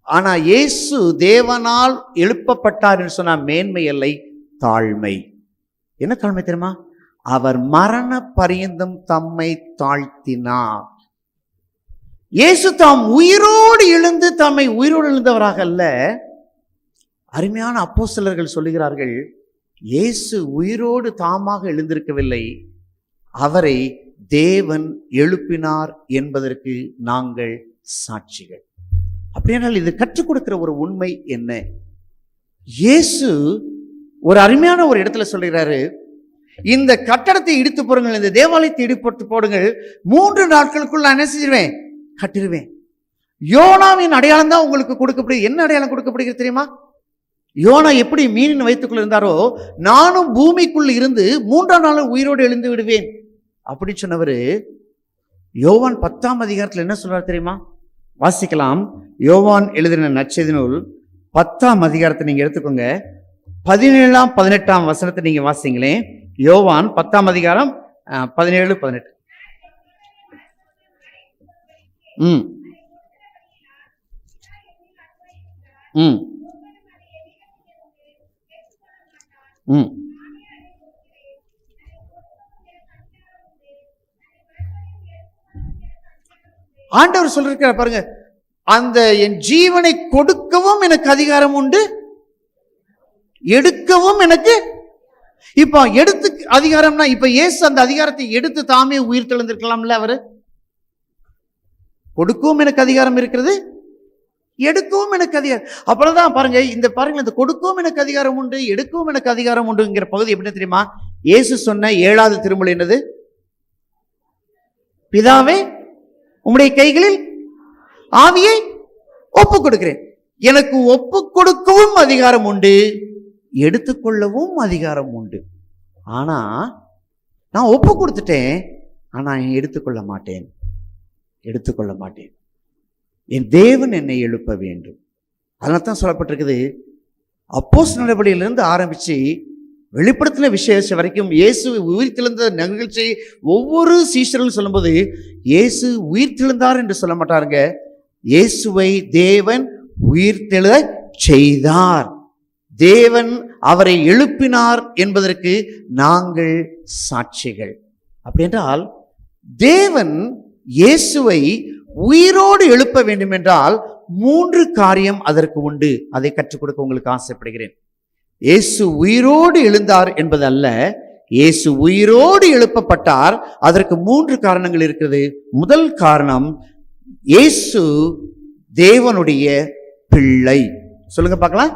ஆனா இயேசு தேவனால் எழுப்பப்பட்டார் என்று சொன்ன மேன்மை இல்லை, தாழ்மை. என்ன தாழ்மை தெரியுமா? அவர் மரண பரியந்தம் தம்மை தாழ்த்தினார். இயேசு தாம் உயிரோடு எழுந்து தம்மை உயிரோடு எழுந்தவராக அல்ல. அருமையான அப்போஸ்தலர்கள் சொல்லுகிறார்கள், இயேசு உயிரோடு தாமாக எழுந்திருக்கவில்லை, அவரை தேவன் எழுப்பினார் என்பதற்கு நாங்கள் சாட்சிகள். அப்படியானால் இது கற்றுக் கொடுக்கிற ஒரு உண்மை என்ன? இயேசு ஒரு அருமையான ஒரு இடத்துல சொல்லுகிறாரு, இந்த கட்டடத்தை இடித்து போடுங்கள், இந்த தேவாலயத்தை இடித்து போடுங்கள், 3 நாட்களுக்குள் நான் என்ன செஞ்சிருவேன்? கட்டிருவேன். யோனாவின் அடையாளம் தான் உங்களுக்கு கொடுக்கப்படுது. என்ன அடையாளம் கொடுக்கப்படுகிறது தெரியுமா? யோனா எப்படி மீனின் வயிற்றுக்குள்ள இருந்தாரோ, நானும் பூமிக்குள் இருந்து 3ஆம் நாள் உயிரோடு எழுந்து விடுவேன் அப்படி சொன்னவர் யோவான் 10ஆம் அதிகாரத்தில் என்ன சொல்றாரு தெரியுமா? வாசிக்கலாம். யோவான் எழுதின நற்செய்தி நூல் 10ஆம் அதிகாரத்தை நீங்க எடுத்துக்கோங்க. 17ஆம் 18ஆம் வசனத்தை நீங்க வாசிங்களேன். யோவான் 10ஆம் அதிகாரம் 17, 18. ஆண்டவர் சொல்லிருக்கிற பாருங்க, அந்த என் ஜீவனை கொடுக்கவும் எனக்கு அதிகாரம் உண்டு, எடுக்கவும் எனக்கு. இப்ப எடுத்து அதிகாரம்னா, இப்ப இயேசு அந்த அதிகாரத்தை எடுத்து தாமே உயிர் தெழுந்திருக்கலாம்ல. அவரு கொடுக்கவும் எனக்கு அதிகாரம் இருக்கிறது, எடுக்கவும் எனக்கு அதிகாரம். அப்புறம்தான் பாருங்க, இந்த பாருங்க, இந்த கொடுக்கவும் எனக்கு அதிகாரம் உண்டு, எடுக்கவும் எனக்கு அதிகாரம் உண்டுங்கிற பகுதி எப்படி தெரியுமா? இயேசு சொன்ன 7வது திருமொழி என்னது? பிதாவே, உம்முடைய கைகளில் ஆவியை ஒப்பு கொடுக்கிறேன். எனக்கு ஒப்பு கொடுக்கவும் அதிகாரம் உண்டு, எடுத்துக்கொள்ளவும் அதிகாரம் உண்டு. ஆனா நான் ஒப்பு கொடுத்துட்டேன், ஆனா எடுத்துக்கொள்ள மாட்டேன். என் தேவன் என்னை எழுப்ப வேண்டும். அதனால தான் சொல்லப்பட்டிருக்குது, அப்போஸ்தலர் நடபடியிலிருந்து ஆரம்பிச்சு வெளிப்படுத்தின விசேஷம் வரைக்கும் இயேசு உயிர்த்தெழுந்த நிகழ்ச்சி ஒவ்வொரு சீஷர்களும் சொல்லும்போது இயேசு உயிர்த்தெழுந்தார் என்று சொல்ல மாட்டாருங்க. இயேசுவை தேவன் உயிர்த்தெழ செய்தார், தேவன் அவரை எழுப்பினார் என்பதற்கு நாங்கள் சாட்சிகள். அப்படி என்றால் தேவன் இயேசுவை உயிரோடு எழுப்ப வேண்டும் என்றால் 3 காரியம் அதற்கு உண்டு. அதை கற்றுக் கொடுக்க உங்களுக்கு ஆசைப்படுகிறேன். இயேசு உயிரோடு எழுந்தார் என்பது அல்ல, இயேசு உயிரோடு எழுப்பப்பட்டார். அதற்கு 3 காரணங்கள் இருக்கிறது. முதல் காரணம், இயேசு தேவனுடைய பிள்ளை. சொல்லுங்க பார்க்கலாம்.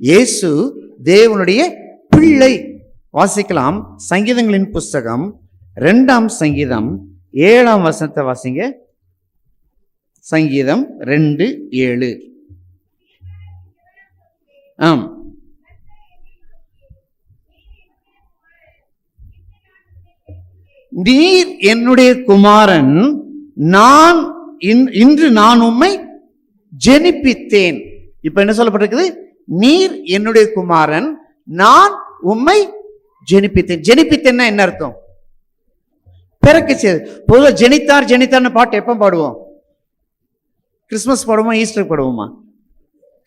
இயேசு தேவனுடைய பிள்ளை. வாசிக்கலாம். சங்கீதங்களின் புஸ்தகம் 2ஆம் சங்கீதம் 7ஆம் வசனத்தை வாசிங்க. சங்கீதம் 2:7. ஆம். நீர் என்னுடைய குமாரன், நான் இன்று நான் உம்மை ஜெனிப்பித்தேன். இப்ப என்ன சொல்லப்பட்டிருக்குது? நீர் என்னுடைய குமாரன், நான் உம்மை ஜெனிப்பித்தேன். ஜெனிப்பித்தேன்னா என்ன அர்த்தம்? பிறக்க செய்து. பொதுவாக ஜெனித்தார் ஜெனித்தார்னு பாட்டு எப்போ பாடுவோம்? கிறிஸ்துமஸ் பாடுவோமா, ஈஸ்டர் பாடுவோமா?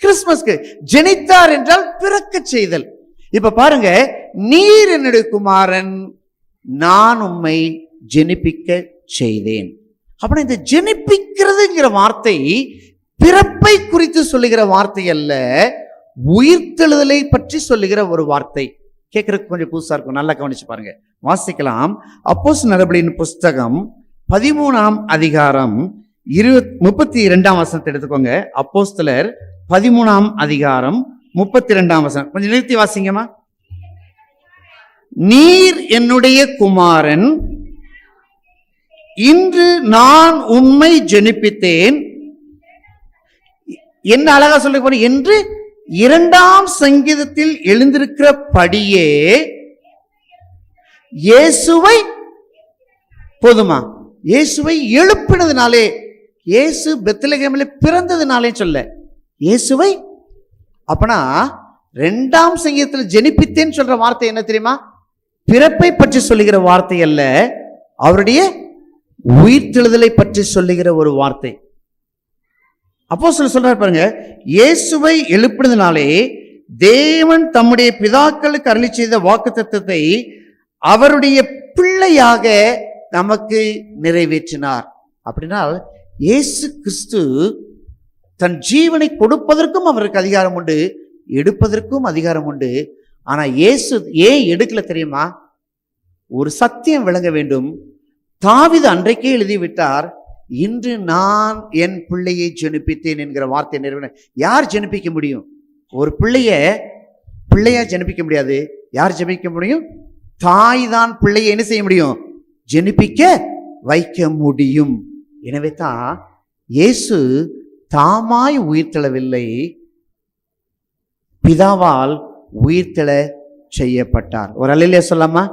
கிறிஸ்துமஸ்க்கு. ஜெனித்தார் என்றால் பிறக்க செய்தல். இப்ப பாருங்க, நீர் என்னுடைய குமாரன், நான் உம்மை ஜெனிப்பிக்க செய்தேன். அப்படின்னா இந்த ஜெனிப்பிக்கிறதுங்கிற வார்த்தை பிறப்பை குறித்து சொல்லுகிற வார்த்தை அல்ல, உயிர்த்தெழுதலை பற்றி சொல்லுகிற ஒரு வார்த்தை. கேட்கறதுக்கு கொஞ்சம் புதுசா இருக்கும். நல்லா கவனிச்சு பாருங்க. வாசிக்கலாம். அப்போஸ்தலர் நடபடியின் புஸ்தகம் 13ஆம் அதிகாரம் 32ஆம் வசனத்தை எடுத்துக்கோங்க. அப்போஸ்தலர் 13ஆம் அதிகாரம் 32ஆம் வசனம். கொஞ்சம் நிறுத்தி வாசிங்கம்மா. நீர் என்னுடைய குமாரன், இன்று நான் உம்மை ஜெனிப்பித்தேன். என்ன அழகா சொல்ல போற என்று 2ஆம் சங்கீதத்தில் எழுந்திருக்கிற படியே இயேசுவை, போதுமா, இயேசுவை எழுப்பினதுனாலே, இயேசு பெத்லகேமிலே பிறந்ததுனாலே சொல்ல, இயேசுவை. அப்பனா 2ஆம் சங்கீதத்தில் ஜெனிப்பித்தேன்னு சொல்ற வார்த்தை என்ன தெரியுமா? பிறப்பை பற்றி சொல்லுகிற வார்த்தை அல்ல, அவருடைய உயிர்த்தெழுதலை பற்றி சொல்லுகிற ஒரு வார்த்தை. அப்போஸ்தலர் சொல்றார் பாருங்க, இயேசுவை எழுப்பினதுனாலே தேவன் தம்முடைய பிதாக்களுக்கு அருளி செய்த வாக்குத்தத்தத்தை அவருடைய பிள்ளையாக நமக்கு நிறைவேற்றினார். அப்படினால் இயேசு கிறிஸ்து தன் ஜீவனை கொடுப்பதற்கும் அவருக்கு அதிகாரம் உண்டு, எடுப்பதற்கும் அதிகாரம் உண்டு. ஆனா இயேசு ஏன் எடுக்கல தெரியுமா? ஒரு சத்தியம் விளங்க வேண்டும். தாவீது அன்றைக்கே எழுதிவிட்டார், இன்று நான் என் பிள்ளையை ஜெனிப்பித்தேன் என்கிற வார்த்தை நிறைவேற. யார் ஜெனிப்பிக்க முடியும்? ஒரு பிள்ளையா ஜெனிப்பிக்க முடியாது. யார் ஜெனிப்பிக்க முடியும்? தாய் தான் பிள்ளையை என்ன செய்ய முடியும்? ஜெனிப்பிக்க வைக்க முடியும். எனவே தான் இயேசு தாமாய் உயிர்த்தெழவில்லை, பிதாவால் உயிர்த்தெழ செய்யப்பட்டார். ஒரு அல்லேலூயா சொல்லாமா?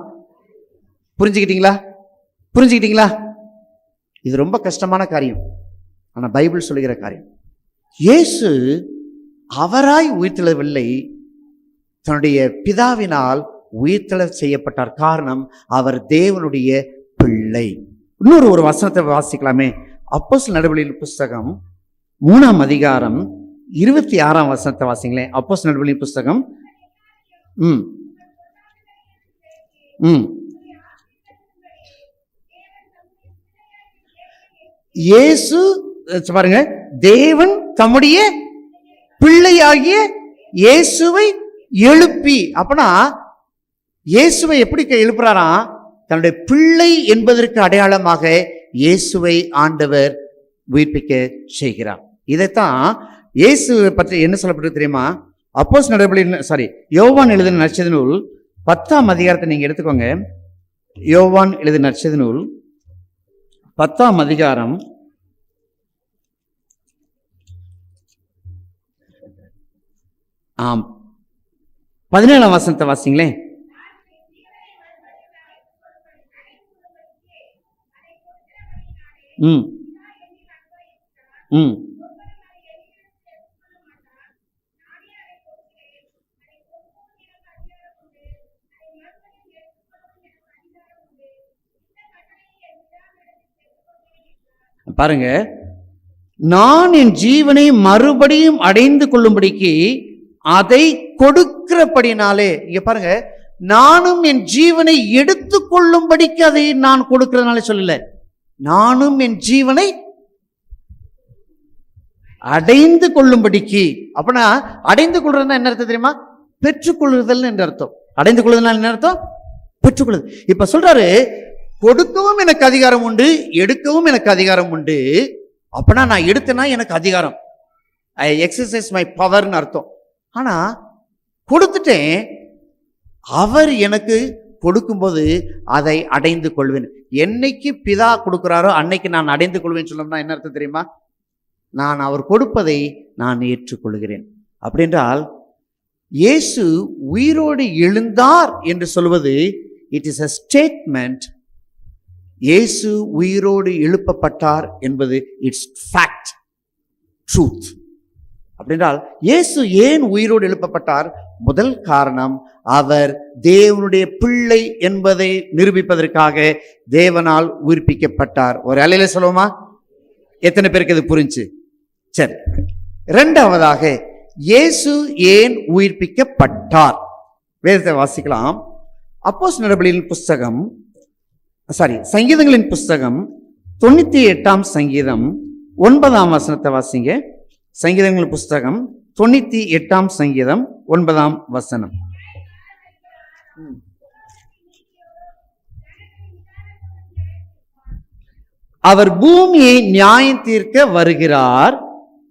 புரிஞ்சுக்கிட்டீங்களா? இது ரொம்ப கஷ்டமான காரியம், ஆனா பைபிள் சொல்லுகிற காரியம். இயேசு அவராய் உயிர்த்தெழவில்லை, தன்னுடைய பிதாவினால் உயிர்த்தெழ செய்யப்பட்டார். காரணம், அவர் தேவனுடைய பிள்ளை. இன்னொரு வசனத்தை வாசிக்கலாமே. அப்போஸ்தலர் நடபடியின் புஸ்தகம் 3ஆம் அதிகாரம் 26ஆம் வசனத்தை வாசிங்களேன். அப்போஸ்தலர் நடபடியின் புஸ்தகம் இயேசு பாருங்க, தேவன் தம்முடைய பிள்ளையாகிய இயேசுவை எழுப்பி. அப்பனா இயேசுவை எப்படி எழுப்புறாராம்? தன்னுடைய பிள்ளை என்பதற்கு அடையாளமாக இயேசுவை ஆண்டவர் உயிர்ப்பிக்க செய்கிறார். இதைத்தான் இயேசுவை பற்றி என்ன சொல்லப்பட்டு தெரியுமா? அப்போஸ்தலர் நடபடியின் யோவான் எழுதின நற்செய்தி நூல் 10ஆம் அதிகாரத்தை நீங்க எடுத்துக்கோங்க. யோவான் எழுதின நற்செய்தி நூல் 10ஆம் அதிகாரம் 17ஆம் வசனத்தை வாசிங்களேன். பாருங்க, நான் என் ஜீவனை மறுபடியும் அடைந்து கொள்ளும்படிக்கு அதை கொடுக்கிறபடினாலே. இங்க பாருங்க, நானும் என் ஜீவனை எடுத்து கொள்ளும்படிக்கு அதை நான் கொடுக்கிறதுனால சொல்லல, நானும் என் ஜீவனை அடைந்து கொள்ளும்படிக்கு. அப்படின்னா அடைந்து கொள்றதுன்னா என்ன அர்த்தம் தெரியுமா? பெற்றுக்கொள்ளுதல் என்ற அர்த்தம். அடைந்து கொள்ளுதல் என்ன அர்த்தம்? பெற்றுக்கொள்ளுதல். இப்ப சொல்றாரு, கொடுக்கவும் எனக்கு அதிகாரம் உண்டு, எடுக்கவும் எனக்கு அதிகாரம் உண்டு. அப்படின்னா நான் எடுத்தேன்னா எனக்கு அதிகாரம், ஐ எக்ஸசைஸ் மை பவர்னு அர்த்தம். ஆனா கொடுத்துட்டேன், அவர் எனக்கு கொடுக்கும்போது அதை அடைந்து கொள்வேன். என்னைக்கு பிதா கொடுக்கிறாரோ அன்னைக்கு நான் அடைந்து கொள்வேன் சொல்லணும்னா என்ன அர்த்தம் தெரியுமா? நான் அவர் கொடுப்பதை நான் ஏற்றுக்கொள்கிறேன். அப்படின்றால் இயேசு உயிரோடு எழுந்தார் என்று சொல்வது இட் இஸ் a ஸ்டேட்மெண்ட். இயேசு உயிரோடு எழுப்பப்பட்டார் என்பது இட்ஸ் ஃபேக்ட், ட்ரூத். அப்படின்றால் இயேசு ஏன் உயிரோடு எழுப்பப்பட்டார்? முதல் காரணம், அவர் தேவனுடைய பிள்ளை என்பதை நிரூபிப்பதற்காக தேவனால் உயிர்ப்பிக்கப்பட்டார். ஒரு அலையில சொல்லுவோமா? எத்தனை பேருக்கு இது புரிஞ்சு? சரி. இரண்டாவதாக, இயேசு ஏன் உயிர்ப்பிக்கப்பட்டார்? வேதத்தை வாசிக்கலாம். அப்போஸ்தலர்களின் புஸ்தகம், சங்கீதங்களின் புஸ்தகம் 98ஆம் சங்கீதம் 9ஆம் வசனத்தை வாசிங்க. சங்கீதங்களின் புஸ்தகம் 98ஆம் சங்கீதம் 9ஆம் வசனம். அவர் பூமியை நியாயம் தீர்க்க வருகிறார்,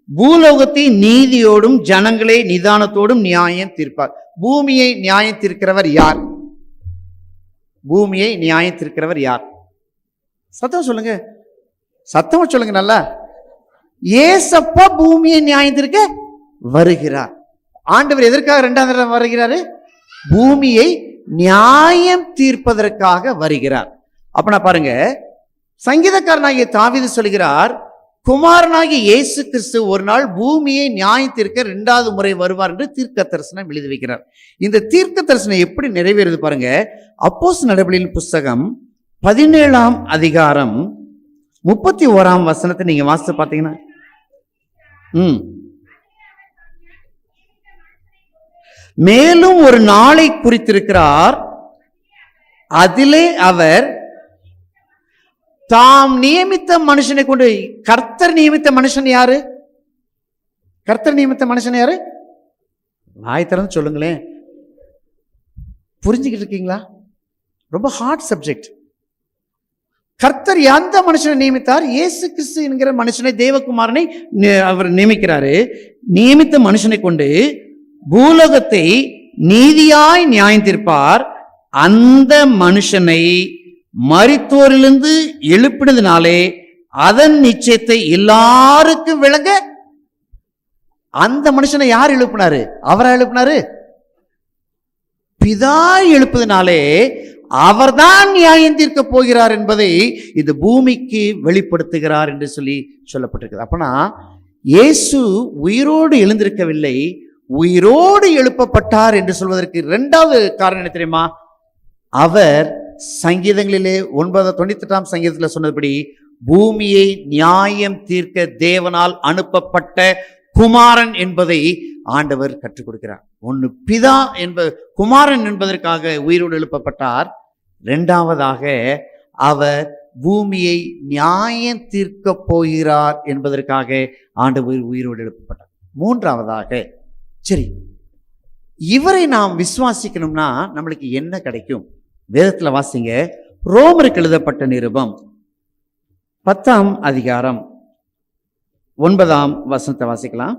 பூலோகத்தை நீதியோடும் ஜனங்களை நிதானத்தோடும் நியாயம் தீர்ப்பார். பூமியை நியாயம் தீர்க்கிறவர் யார்? பூமியை நியாயம் தீர்க்கிறவர் யார்? சத்தம் சொல்லுங்க, சத்தமா சொல்லுங்க நல்லா. ஏசப்பா பூமியை நியாயம் தீர்க்க வருகிறார். ஆண்டவர் எதற்காக இரண்டாவது தடவை வருகிறாரு? பூமியை நியாயம் தீர்ப்பதற்காக வருகிறார். அப்பனா பாருங்க, சங்கீதக்காரனாகிய தாவீது சொல்கிறார், குமாரனாகிய இயேசு கிறிஸ்து ஒரு நாள் பூமியை நியாயம் தீர்க்க இரண்டாவது முறை வருவார் என்று தீர்க்க தரிசனம் எழுதி வைக்கிறார். இந்த தீர்க்க தரிசனம் எப்படி நிறைவேறுது பாருங்க. அப்போஸ்தலர் நடபடிகளின் புஸ்தகம் 17ஆம் அதிகாரம் 31ஆம் வசனத்தை நீங்க வாசித்து பார்த்தீங்கன்னா, மேலும் ஒரு நாளை குறித்திருக்கிறார், அதிலே அவர் தாம் நியமித்த மனுஷனை கொண்டு. கர்த்தர் நியமித்த மனுஷன் யாரு? கர்த்தர் நியமித்த மனுஷன் யாரு? வாய் திறந்து சொல்லுங்களேன். புரிஞ்சுக்கிட்டு இருக்கீங்களா? ரொம்ப ஹார்ட் சப்ஜெக்ட். கர்த்தர் எந்த மனுஷனை நியமித்தார்? இயேசு கிறிஸ்து என்கிற மனுஷனை, தேவகுமாரனை அவர் நியமிக்கிறாரு. நியமித்த மனுஷனை கொண்டு பூலோகத்தை நீதியாய் நியாயம் தீர்ப்பார். அந்த மனுஷனை மரித்தோரிலிருந்து எழுப்பினதினாலே அதன் நிச்சயத்தை எல்லாருக்கும் விளங்க. அந்த மனுஷனை யார் எழுப்பினாரு? அவரா எழுப்பினாரு? பிதா எழுப்பதினாலே அவர்தான் நியாயம் தீர்க்க போகிறார் என்பதை இந்த பூமிக்கு வெளிப்படுத்துகிறார் என்று சொல்லப்பட்டிருக்கிறது. அப்பனா இயேசு உயிரோடு எழுந்திருக்கவில்லை, உயிரோடு எழுப்பப்பட்டார் என்று சொல்வதற்கு இரண்டாவது காரணம் என்ன தெரியுமா? அவர் சங்கீதங்களிலே 98ஆம் சங்கீதத்தில் சொன்னபடி பூமியை நியாயம் தீர்க்க தேவனால் அனுப்பப்பட்ட குமாரன் என்பதை ஆண்டவர் கற்றுக் கொடுக்கிறார். ஒன்று பிதா குமாரன் என்பதற்காக உயிரோடு எழுப்பப்பட்டார். இரண்டாவதாக அவர் பூமியை நியாயம் தீர்க்க போகிறார் என்பதற்காக ஆண்டவர் உயிரோடு எழுப்பப்பட்டார். மூன்றாவதாக, சரி, இவரை நாம் விசுவாசிக்கணும்னா நம்மளுக்கு என்ன கிடைக்கும்? வேதத்தில் வாசிங்க. ரோமருக்கு எழுதப்பட்ட நிருபம் 10ஆம் அதிகாரம் 9ஆம் வசனத்தை வாசிக்கலாம்.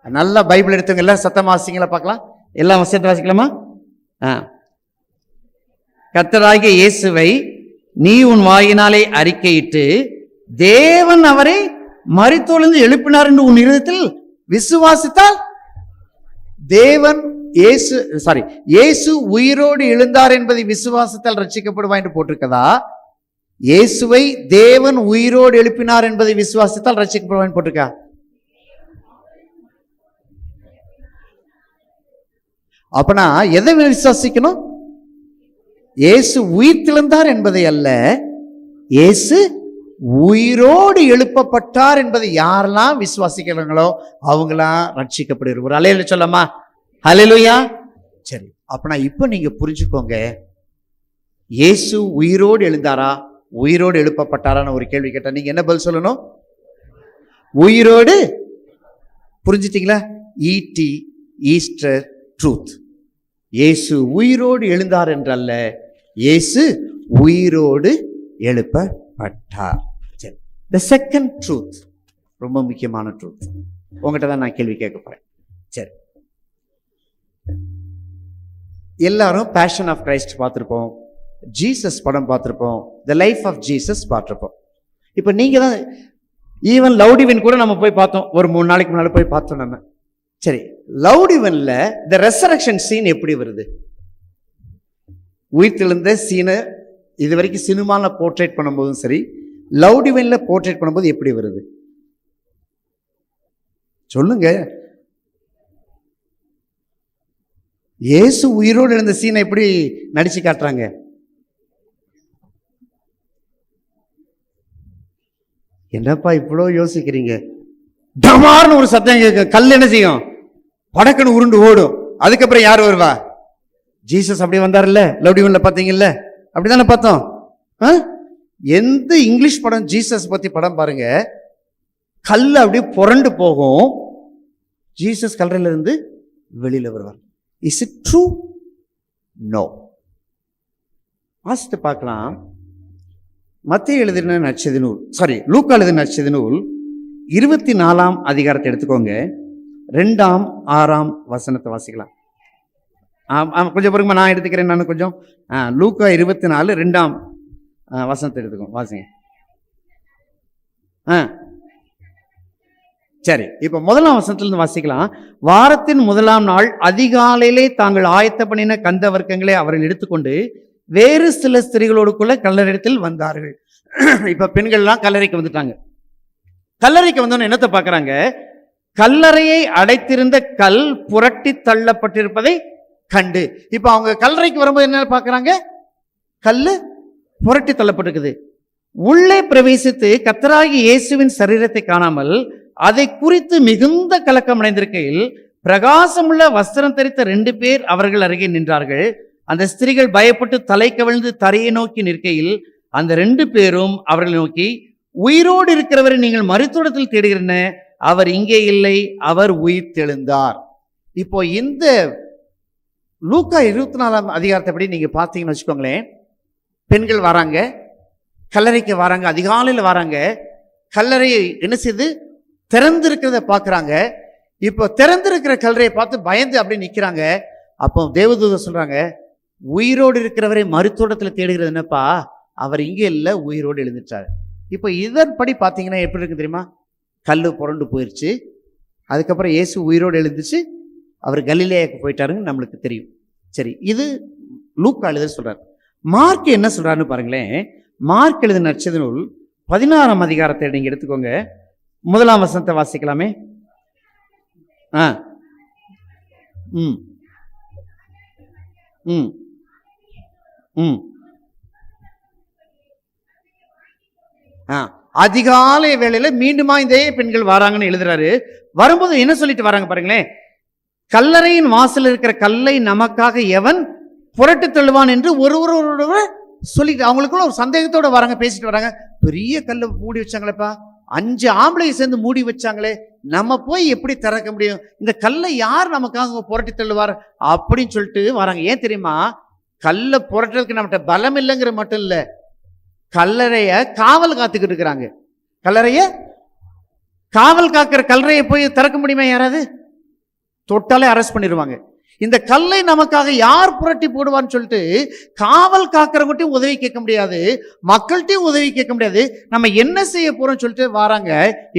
நல்லா பைபிள் எடுத்தவங்க எல்லாம் சத்தமா வாசிங்களா பார்க்கலாம். எல்லாம் வசனத்தை வாசிக்கலாமா? கர்த்தராகிய இயேசுவை நீ உன் வாயினாலே அறிக்கையிட்டு தேவன் அவரை மரித்தோரிலிருந்து எழுப்பினார் என்று உன் இருதயத்தில் விசுவாசித்தால், தேவன் இயேசு உயிரோடு எழுந்தார் என்பதை விசுவாசத்தால் ரட்சிக்கப்படுவார் என்று போட்டிருக்கதா? இயேசுவை தேவன் உயிரோடு எழுப்பினார் என்பதை விசுவாசத்தால் ரட்சிக்கப்படுவார் போட்டிருக்கா? அப்பனா எதை விசுவாசிக்கணும்? இயேசு உயிர்த்தெழுந்தார் என்பதை அல்ல, இயேசு உயிரோடு எழுப்பப்பட்டார் என்பதை யாரெல்லாம் விசுவாசிக்கிறாங்களோ அவங்களாம் ரட்சிக்கப்படுவார். ஒரு அலையில சொல்லமா? ஹல்லேலூயா. சரி, அப்பனா இப்ப நீங்க புரிஞ்சுக்கோங்க, இயேசு உயிரோடு எழுந்தாரா, உயிரோடு எழுப்பப்பட்டாரான்னு ஒரு கேள்வி கேட்டா நீங்க என்ன பதில் சொல்லணும்? உயிரோடு. புரிஞ்சிட்டீங்களா? ஈடி ஈஸ்டர் ட்ரூத். இயேசு உயிரோடு எழுந்தார் என்றல்ல, இயேசு உயிரோடு எழுப்பப்பட்டார். சரி, த செகண்ட் ட்ரூத், ரொம்ப முக்கியமான ட்ரூத். உங்ககிட்ட தான் நான் கேள்வி கேட்க போறேன். சரி, எல்லாரும் பேஷன் ஆஃப் கிரைஸ்ட் பார்த்துருப்போம், ஜீசஸ் படம் பார்த்துருப்போம், த லைஃப் ஆஃப் ஜீசஸ் பார்த்துருப்போம். இப்போ நீங்க தான் ஈவன் லவ்டிவின் கூட நம்ம போய் பார்த்தோம், ஒரு 3 நாளைக்கு முன்னாடி போய் பார்த்தோம் நம்ம. சரி, லவ்டிவன்ல த ரெசரக்ஷன் சீன் எப்படி வருது? உயிர்த்தெழுந்த சீனை இது வரைக்கும் சினிமாவில் போர்ட்ரேட் பண்ணும்போதும் சரி, லவ்டிவன்ல போர்ட்ரேட் பண்ணும்போது எப்படி வருது சொல்லுங்க. இயேசு உயிரோடு எழுந்த சீனை எப்படி நடிச்சு காட்டுறாங்க? என்னப்பா இவ்வளோ யோசிக்கிறீங்க? டமார்னு ஒரு சத்தம் கேட்க, கல் என்ன செய்யும்? படக்குன்னு உருண்டு ஓடும். அதுக்கப்புறம் யார் வருவா? ஜீசஸ் அப்படியே வந்தார்ல, லவ்டிவன்ல பார்த்தீங்கல்ல, அப்படிதானே பார்த்தோம். எந்த இங்கிலீஷ் படம் ஜீசஸ் பத்தி படம் பாருங்க, கல் அப்படியே புரண்டு போகும், ஜீசஸ் கல்லறையில இருந்து வெளியில வருவார். Is it true? நோ. வாசித்து பார்க்கலாம். மத்தேயு எழுதின நற்செய்தி நூல், லூக்கா எழுதின நற்செய்தி நூல் 24ஆம் அதிகாரத்தை எடுத்துக்கோங்க, 2ஆம் 6ஆம் வசனத்தை வாசிக்கலாம். கொஞ்சம் பொறுங்க, நான் எடுத்துக்கிறேன். நான் கொஞ்சம் லூக்கா 24 2ஆம் வசனத்தை எடுத்துக்கோங்க, வாசிங்க. சரி, இப்ப 1ஆம் வசனத்திலிருந்து வாசிக்கலாம். வாரத்தின் 1ஆம் நாள் அதிகாலையிலே தாங்கள் ஆயத்த பண்ணின கந்த வர்க்கங்களை அவர்கள் எடுத்துக்கொண்டு வேறு சில ஸ்திரீகளோடு கூட கல்லறையில் வந்தார்கள். இப்ப பெண்கள்லாம் கல்லறைக்கு வந்துட்டாங்க. கல்லறைக்கு வந்தோன்னு என்னத்தை பார்க்கறாங்க? கல்லறையை அடைத்திருந்த கல் புரட்டி தள்ளப்பட்டிருப்பதை கண்டு. இப்ப அவங்க கல்லறைக்கு வரும்போது என்ன பார்க்கறாங்க? கல்லு புரட்டி தள்ளப்பட்டிருக்குது. உள்ளே பிரவேசித்து கர்த்தராகிய இயேசுவின் சரீரத்தை காணாமல் அதை குறித்து மிகுந்த கலக்கம் அடைந்திருக்கையில் பிரகாசமுள்ள வஸ்திரம் தரித்த 2 பேர் அவர்கள் அருகே நின்றார்கள். அந்த ஸ்திரீகள் பயப்பட்டு தலை கவிழ்ந்து தரையை நோக்கி நிற்கையில் அந்த 2 பேரும் அவர்களை நோக்கி, உயிரோடு இருக்கிறவரை நீங்கள் மருத்துவத்தில் தேடுகிறன, அவர் இங்கே இல்லை, அவர் உயிர் தெழுந்தார். இப்போ இந்த லூக்கா 24ஆம் அதிகாரத்தைப்படி நீங்க பார்த்தீங்கன்னு வச்சுக்கோங்களேன், பெண்கள் வராங்க, கல்லறைக்கு வராங்க, அதிகாலையில் வராங்க, கல்லறை என்ன செய்து திறந்திருக்கிறத பார்க்குறாங்க. இப்போ திறந்திருக்கிற கல்லறையை பார்த்து பயந்து அப்படியே நிற்கிறாங்க. அப்போ தேவதூதர் சொல்றாங்க, உயிரோடு இருக்கிறவரை மருத்துவத்தில் தேடுகிறது என்னப்பா, அவர் இங்கே இல்லை, உயிரோடு எழுந்துட்டார். இப்போ இதன்படி பார்த்தீங்கன்னா எப்படி இருக்கு தெரியுமா? கல் புரண்டு போயிடுச்சு, அதுக்கப்புறம் இயேசு உயிரோடு எழுந்துச்சு, அவர் கலிலேயாக்கு போயிட்டாருன்னு நம்மளுக்கு தெரியும். சரி, இது லூக்கா எழுத சொல்றார். மார்க் என்ன சொல்றாருன்னு பாருங்களேன். மார்க் எழுதின நற்செய்தி நூல் 16ஆம் அதிகாரத்தை நீங்க எடுத்துக்கோங்க, 1ஆம் வசனத்தை வாசிக்கலாமே. அதிகாலை வேளையில மீண்டுமா இந்த பெண்கள் வராங்கன்னு எழுதுறாரு. வரும்போது என்ன சொல்லிட்டு வராங்க பாருங்களேன், கல்லறையின் வாசல் இருக்கிற கல்லை நமக்காக எவன் புரட்டு தள்ளுவான் என்று ஒருவர் சொல்லிட்டு அவங்களுக்குள்ள ஒரு சந்தேகத்தோட வராங்க, பேசிட்டு வராங்க. பெரிய கல்லை மூடி வச்சாங்களேப்பா, 5 ஆம்பளை சேர்ந்து மூடி வச்சாங்களே, நம்ம போய் எப்படி திறக்க முடியும்? இந்த கல்லை யார் நமக்காக புரட்டி தள்ளுவார் அப்படின்னு சொல்லிட்டு வராங்க. ஏன் தெரியுமா? கல்லை புரட்டுறதுக்கு நம்மகிட்ட பலம் இல்லைங்கிற மட்டும் இல்லை, கல்லறைய காவல் காத்துக்கிட்டு இருக்கிறாங்க. கல்லறைய காவல் காக்கிற கல்லறையை போய் திறக்க முடியுமா? யாராவது தொட்டாலே அரெஸ்ட் பண்ணிடுவாங்க. இந்த கல்லை நமக்காக யார் புரட்டி போடுவான்னு சொல்லிட்டு காவல் காக்கிறவங்கள்ட்டையும் உதவி கேட்க முடியாது, மக்கள்கிட்டையும் உதவி கேட்க முடியாது. நம்ம என்ன செய்ய போறோம்னு சொல்லிட்டு வராங்க.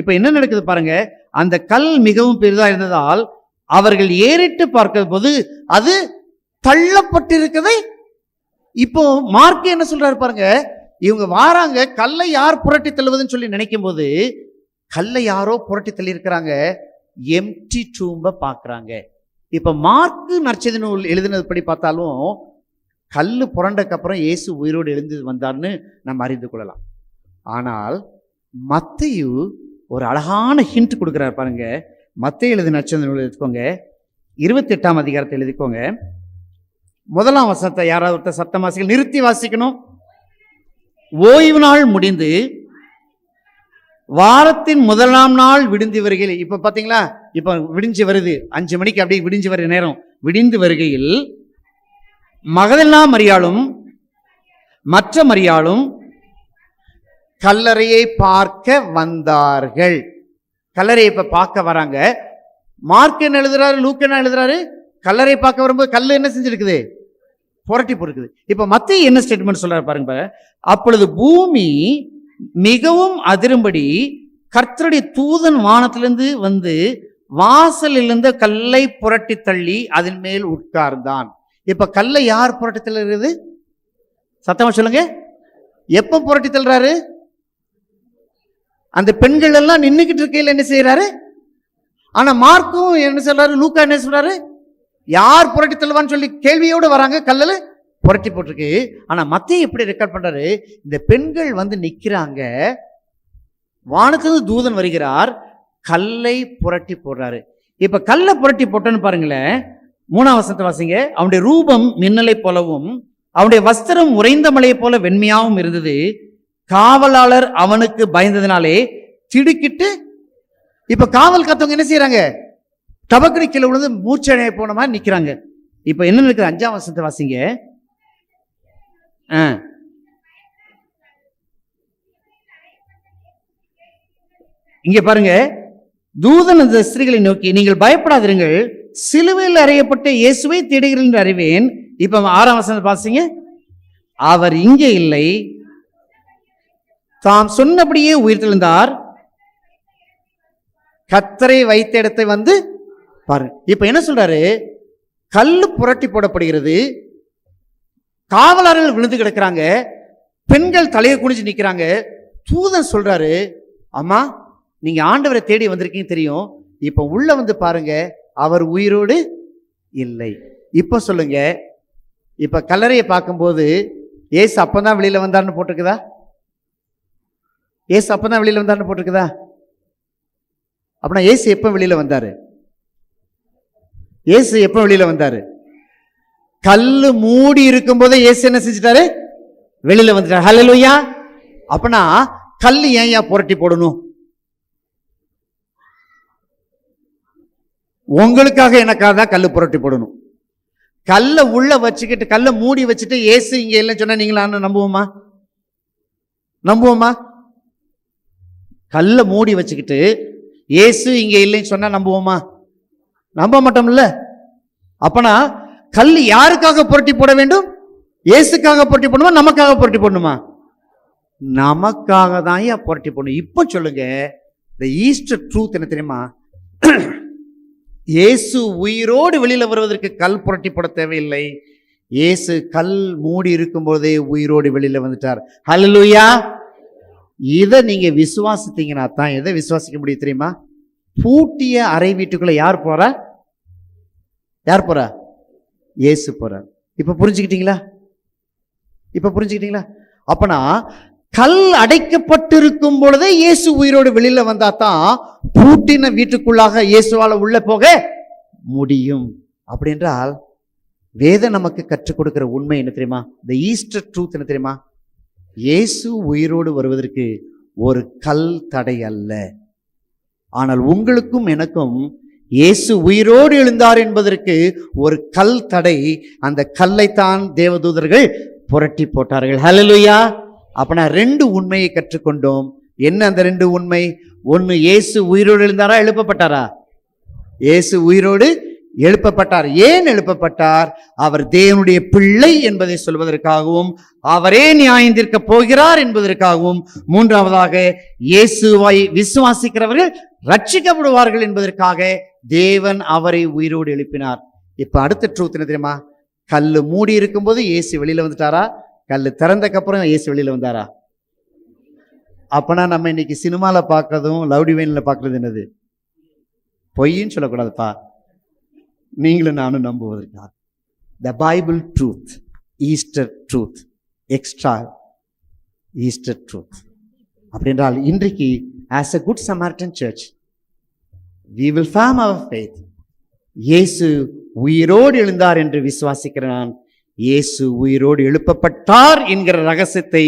இப்ப என்ன நடக்குது பாருங்க. அந்த கல் மிகவும் பெரிதா இருந்ததால் அவர்கள் ஏறிட்டு பார்க்கிற போது அது தள்ளப்பட்டிருக்கதை. இப்போ மார்க் என்ன சொல்றாரு பாருங்க, இவங்க வாராங்க, கல்லை யார் புரட்டி தள்ளுவதுன்னு சொல்லி நினைக்கும் போது கல்லை யாரோ புரட்டி தள்ளி இருக்கிறாங்க, எம்டி டூம்ப பார்க்குறாங்க. இப்போ மார்க்கு நற்செய்தி நூல் எழுதினதுபடி பார்த்தாலும் கல் புரண்டக்கு அப்புறம் இயேசு உயிரோடு எழுந்து வந்தார்னு நம்ம அறிந்து கொள்ளலாம். ஆனால் மத்தேயு ஒரு அழகான ஹிண்ட் கொடுக்குறாரு பாருங்க. மத்தேயு எழுதின நற்செய்தி நூல் எடுத்துக்கோங்க, 28ஆம் அதிகாரத்தை எழுதிக்கோங்க. 1ஆம் வசனத்தை யாராவது ஒருத்தர் சத்தம் வாசிக்க, நிறுத்தி வாசிக்கணும். ஓய்வு நாள் முடிந்து வாரத்தின் 1ஆம் நாள் விடிந்து வருகையில், இப்ப பாத்தீங்களா, இப்ப விடிஞ்சு வருது, 5 மணிக்கு அப்படியே விடிஞ்சு வருகிற நேரம், விடிந்து வருகையில் மகதலேனா மரியாளும் மற்ற மரியாளும் கல்லறையை பார்க்க வந்தார்கள். கல்லறையை இப்ப பார்க்க வராங்க. மார்க் என்ன எழுதுறாரு, லூக் என்ன எழுதுறாரு, கல்லறை பார்க்க வரும்போது கல்லு என்ன செஞ்சிருக்குது, புரட்டி போயிருக்குது. இப்ப மத்தேயு என்ன ஸ்டேட்மெண்ட் சொல்றாரு பாருங்க. அப்பொழுது பூமி மிகவும் அதிரும்படி கர்த்தருடைய தூதன் வானத்திலிருந்து வந்து வாசலில் இருந்த கல்லை புரட்டி தள்ளி அதன் மேல் உட்கார்ந்தான். இப்ப கல்லை யார் புரட்டி தள்ளுறது? சத்தமா சொல்லுங்க. எப்ப புரட்டி தள்ளுறாரு? அந்த பெண்கள் எல்லாம் நின்னுக்கிட்டு இருக்கையில் என்ன செய்யறாரு? ஆனா மார்க்கும் என்ன சொல்றாரு, லூக்கா என்ன சொல்றாரு, யார் புரட்டி தள்ளுவான்னு சொல்லி கேள்வியோடு வராங்க. கல்லில் புரட்டி போட்டிருக்கு. ஆனா மத்தேயு எப்படி ரெக்கார்ட் பண்றாரு, இந்த பெண்கள் வந்து நிக்கிறாங்க, வானத்திலிருந்து தூதன் வருகிறார், கல்லை புரட்டி போடுறாரு. இப்ப கல்லை புரட்டி போட்டோன்னு பாருங்களேன். 3ஆம் வசனத்தை வாசிங்க. அவனுடைய ரூபம் மின்னலை போலவும் அவனுடைய வஸ்திரம் உறைந்த மலையை போல வெண்மையாகவும் இருந்தது. காவலாளர் அவனுக்கு பயந்ததினாலே திடுக்கிட்டு, இப்ப காவல் காத்தவங்க என்ன செய்யறாங்க, டபக்குனு கீழே விழுந்து மூச்சடைய போன மாதிரி நிக்கிறாங்க. இப்ப என்ன இருக்குது? 5ஆம் வசனத்தை வாசிங்க. இங்க பாருங்க, தூதன் அந்த ஸ்திரீகளை நோக்கி, நீங்கள் பயப்படாதிருங்கள், சிலுவையில் அறையப்பட்ட இயேசுவை தேடுகிறீர்கள் என்று அறிவேன். இப்ப 6ஆம் வசனத்தை வாசிங்க. அவர் இங்கே இல்லை, தாம் சொன்னபடியே உயிர்த்தெழுந்தார், கர்த்தரை வைத்த இடத்தை வந்து பாருங்க. இப்ப என்ன சொல்றாரு, கல்லு புரட்டி போடப்படுகிறது, காவலர்கள் விழுந்து கிடக்கிறாங்க, பெண்கள் தலையை குனிஞ்சு நிக்கிறாங்க. தூதன் சொல்றாரு, அம்மா நீங்க ஆண்டவரை தேடி வந்திருக்கீங்க தெரியும், இப்ப உள்ள வந்து பாருங்க, அவர் உயிரோடு இல்லை. இப்ப சொல்லுங்க, இப்ப கல்லறையை பார்க்கும்போது ஏசு அப்பதான் வெளியில வந்தார்னு போட்டிருக்குதா? ஏசு அப்பதான் வெளியில வந்தார்னு போட்டிருக்குதா? அப்படின்னா ஏசு எப்ப வெளியில வந்தாரு? ஏசு எப்ப வெளியில வந்தாரு? கல்லு மூடி இருக்கும் போதே ஏசு என்ன செஞ்சிட்டாரு? வெளியில வந்துட்டாரு. ஹல்லேலூயா. அப்படின்னா கல்லு ஏன் புரட்டி போடணும்? உங்களுக்காக எனக்காக தான் கல்லு புரட்டி போடணும். கல்லை உள்ள வச்சுக்கிட்டு, கல்லை மூடி வச்சுட்டு ஏசு இங்க இல்லைன்னு சொன்னா நீங்களா நம்புவோமா? நம்புவோமா? கல்லை மூடி வச்சுக்கிட்டு ஏசு இங்க இல்லைன்னு சொன்னா நம்புவோமா? நம்ப மாட்டோம்ல. அப்பனா கல் யாருக்காக புரட்டி போட வேண்டும்? ஏசுக்காக புரட்டி போடணுமா, நமக்காக புரட்டி போடணுமா? நமக்காக தான் புரட்டி போடணும். இப்ப சொல்லுங்க, இந்த ஈஸ்டர் ட்ரூத் என்ன தெரியுமா? இயேசு உயிரோடு வெளியில வருவதற்கு கல் புரட்டி போட தேவையில்லை. இயேசு கல் மூடி இருக்கும் போதே உயிரோடு வெளியில வந்துட்டார். ஹல்லேலூயா. இதை நீங்க விசுவாசித்தீங்கன்னா தான், எதை விசுவாசிக்க முடியும் தெரியுமா? பூட்டிய அறை வீட்டுக்குள்ள யார் போறா? யார் போறா? இயேசு போறார். இப்ப புரிஞ்சுக்கிட்டீங்களா? இப்ப புரிஞ்சுக்கிட்டீங்களா? அப்பனா கல் அடைக்கப்பட்டிருக்கும் பொழுதே இயேசு உயிரோடு வெளியில வந்தா தான் பூட்டின வீட்டுக்குள்ளாக இயேசுவால உள்ள போக முடியும். அப்படி என்றால் வேதம் நமக்கு கற்றுக் கொடுக்கிற உண்மை என்ன தெரியுமா? இந்த ஈஸ்டர் ட்ரூத் என்ன தெரியுமா? இயேசு உயிரோடு வருவதற்கு ஒரு கல் தடை அல்ல. ஆனால் உங்களுக்கும் எனக்கும் இயேசு உயிரோடு எழுந்தார் என்பதற்கு ஒரு கல் தடை. அந்த கல்லைத்தான் தேவதூதர்கள் புரட்டி போட்டார்கள். ஹல்லேலூயா. அப்ப ரெண்டு உண்மையை கற்றுக்கொண்டோம். என்ன அந்த ரெண்டு உண்மை? ஒன்னு, இயேசு உயிரோடு எழுந்தாரா, எழுப்பப்பட்டாரா? இயேசு உயிரோடு எழுப்பப்பட்டார். ஏன் எழுப்பப்பட்டார்? அவர் தேவனுடைய பிள்ளை என்பதை சொல்வதற்காகவும், அவரே நியாயம் தீர்க்க போகிறார் என்பதற்காகவும், மூன்றாவதாக இயேசுவை விசுவாசிக்கிறவர்கள் ரட்சிக்கப்படுவார்கள் என்பதற்காக தேவன் அவரை உயிரோடு எழுப்பினார். இப்ப அடுத்த ட்ரூத் என்ன தெரியுமா? கல்லு மூடி இருக்கும் போது இயேசு வெளியில வந்துட்டாரா? கல்லு திறந்தக்கு அப்புறம் இயேசு வெளியில வந்தாரா? அப்பனா நம்ம இன்னைக்கு சினிமால பார்க்கறதும் லவ் டிவைன்ல பார்க்கறது என்னது? பொய்ன்னு சொல்லக்கூடாதுப்பா. நீங்களும் நானும் நம்புவதற்காக the Bible truth, Easter truth, extra Easter truth. அப்படின்றால் இன்றைக்கு as a good Samaritan church we will firm our faith இயேசு உயிரோடு எழுந்தார் என்று விசுவாசிக்கிறேன். நான் இயேசு உயிரோடு எழுப்பப்பட்டார் என்கிற ரகசியத்தை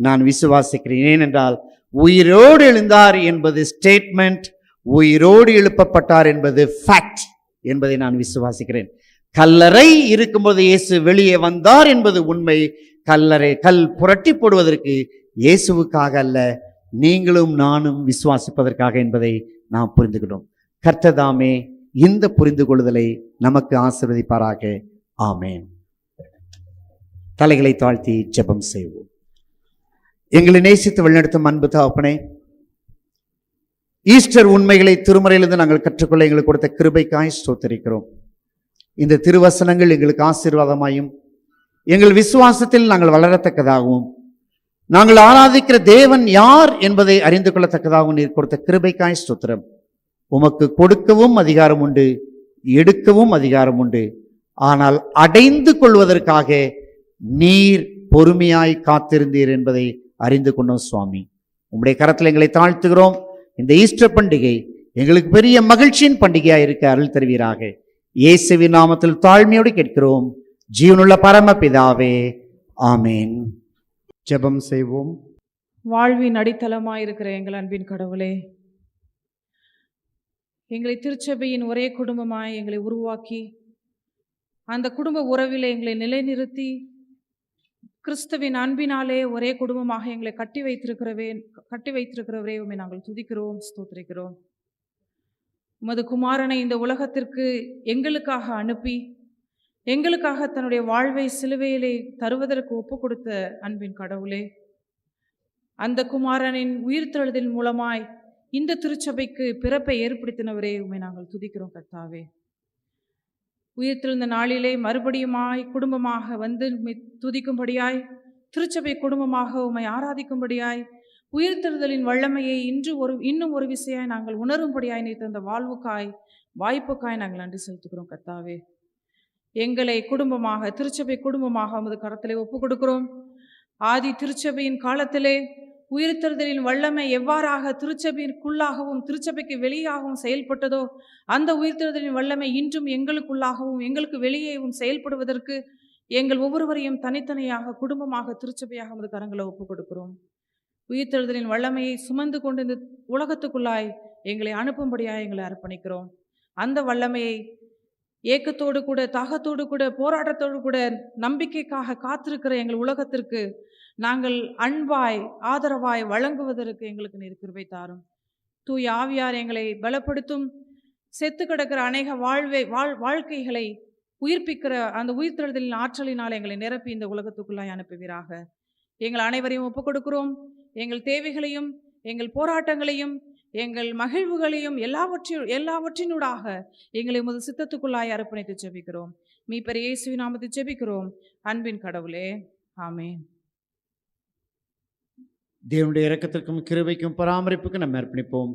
நான் விசுவாசிக்கிறேன். ஏனென்றால் உயிரோடு எழுந்தார் என்பது ஸ்டேட்மெண்ட், உயிரோடு எழுப்பப்பட்டார் என்பது ஃபேக்ட் என்பதை நான் விசுவாசிக்கிறேன். கல்லறை இருக்கும்போது இயேசு வெளியே வந்தார் என்பது உண்மை. கல் புரட்டி போடுவதற்கு இயேசுவுக்காக அல்ல, நீங்களும் நானும் விசுவாசிப்பதற்காக என்பதை நாம் புரிந்துகிறோம். கர்த்ததாமே இந்த புரிந்து கொள்ளுதலை நமக்கு ஆசீர்வதிப்பாராக. ஆமென். தலைகளை தாழ்த்தி ஜெபம் செய்வோம். எங்களை நேசித்து வழிநடத்தும் அன்பு தகப்பனே, ஈஸ்டர் உண்மைகளை திருமறையிலிருந்து நாங்கள் கற்றுக்கொள்ள எங்களுக்கு கொடுத்த கிருபைக்காய் ஸ்தோத்திரிக்கிறோம். இந்த திருவசனங்கள் எங்களுக்கு ஆசீர்வாதமாயும் எங்கள் விசுவாசத்தில் நாங்கள் வளரத்தக்கதாகவும் நாங்கள் ஆராதிக்கிற தேவன் யார் என்பதை அறிந்து கொள்ளத்தக்கதாகவும் நீர் கொடுத்த கிருபைக்காய் ஸ்தோத்திரம். உமக்கு கொடுக்கவும் அதிகாரம் உண்டு, எடுக்கவும் அதிகாரம் உண்டு. ஆனால் அடைந்து கொள்வதற்காக நீர் பொறுமையாய் காத்திருந்தீர் என்பதை அறிந்து கொண்டோம் சுவாமி. உம்முடைய கரத்தில் எங்களை தாழ்த்துகிறோம். இந்த ஈஸ்டர் பண்டிகை எங்களுக்கு பெரிய மகிழ்ச்சியின் பண்டிகையாக இருக்க அருள் தருவீராக. இயேசுவின் நாமத்தில் தாழ்மையோடு கேட்கிறோம் ஜீவனுள்ள பரமபிதாவே, ஆமேன். ஜெபம் செய்வோம். வாழ்வின் அடித்தளமாயிருக்கிற எங்கள் அன்பின் கடவுளே, எங்களை திருச்சபையின் ஒரே குடும்பமாய் எங்களை உருவாக்கி அந்த குடும்ப உறவிலே எங்களை நிலைநிறுத்தி கிறிஸ்துவின் அன்பினாலே ஒரே குடும்பமாக எங்களை கட்டி வைத்திருக்கிறவரே உம்மை நாங்கள் துதிக்கிறோம், ஸ்தோத்திரிக்கிறோம். உமது குமாரனை இந்த உலகத்திற்கு எங்களுக்காக அனுப்பி எங்களுக்காக தன்னுடைய வாழ்வை சிலுவையிலே தருவதற்கு ஒப்பு கொடுத்த அன்பின் கடவுளே, அந்த குமாரனின் உயிர்த்தெழுதல் மூலமாய் இந்த திருச்சபைக்கு பிறப்பை ஏற்படுத்தினவரே உம்மை நாங்கள் துதிக்கிறோம் கர்த்தாவே. உயிர்த்தெழுந்த நாளிலே மறுபடியுமாய் குடும்பமாக வந்து துதிக்கும்படியாய், திருச்சபை குடும்பமாக உம்மை ஆராதிக்கும்படியாய், உயிர்த்தெழுதலின் வல்லமையை இன்னும் ஒரு விசையாய் நாங்கள் உணரும்படியாய் நீர் தந்த வாய்ப்புக்காய் நாங்கள் நன்றி செலுத்துகிறோம் கர்த்தாவே. எங்களை குடும்பமாக, திருச்சபை குடும்பமாக உமது கரத்திலே ஒப்பு கொடுக்கிறோம். ஆதி திருச்சபையின் காலத்திலே உயிர்த்தெழுதலின் வல்லமை எவ்வாறாக திருச்சபைக்குள்ளாகவும் திருச்சபைக்கு வெளியாகவும் செயல்பட்டதோ, அந்த உயிர்த்தெழுதலின் வல்லமை இன்றும் எங்களுக்குள்ளாகவும் எங்களுக்கு வெளியேவும் செயல்படுவதற்கு எங்கள் ஒவ்வொருவரையும் தனித்தனியாக குடும்பமாக திருச்சபையாக உமது கரங்களை ஒப்பு கொடுக்கிறோம். உயிர்த்தெழுதலின் வல்லமையை சுமந்து கொண்டு இந்த உலகத்துக்குள்ளாய் எங்களை அனுப்பும்படியாக எங்களை அர்ப்பணிக்கிறோம். அந்த வல்லமையை ஏக்கத்தோடு கூட, தாகத்தோடு கூட, போராட்டத்தோடு கூட, நம்பிக்கைக்காக காத்திருக்கிற எங்கள் உலகத்திற்கு நாங்கள் அன்பாய் ஆதரவாய் வழங்குவதற்கு எங்களுக்கு நீர் கிருபை தாரும். தூய ஆவியார் எங்களை பலப்படுத்தும். செத்து கிடக்கிற அநேக வாழ்க்கைகளை உயிர்ப்பிக்கிற அந்த உயிர்த்தெழுதலின் ஆற்றலினால் எங்களை நிரப்பி இந்த உலகத்துக்குள்ளாய் அனுப்புவீராக. எங்கள் அனைவரையும் ஒப்புக் கொடுக்கிறோம். எங்கள் தேவைகளையும் எங்கள் போராட்டங்களையும் எங்கள் மகிழ்வுகளையும் எல்லாவற்றினூடாக எங்களை உமது சித்தத்துக்குள்ளாய் அர்ப்பணித்து ஜெபிக்கிறோம். மீட்பர் இயேசுவின் நாமத்தில் ஜெபிக்கிறோம் அன்பின் கடவுளே, ஆமென். தேவனுடைய இரக்கத்திற்கும் கிருபைக்கும் பராமரிப்புக்கும் நம்ம அர்ப்பணிப்போம்.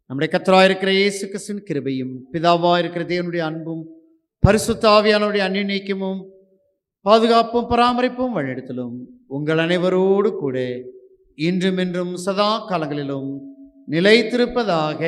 நம்முடைய கர்த்தராய் இருக்கிற இயேசு கிறிஸ்துவின் கிருபையும், பிதாவாய் இருக்கிற தேவனுடைய அன்பும், பரிசுத்த ஆவியானவருடைய அந்நியமும், பாதுகாப்பும் பராமரிப்பும் வழிநடத்தலும் உங்கள் அனைவரோடு கூட இன்றும் என்றும் சதா காலங்களிலும் நிலைத்திருப்பதாக.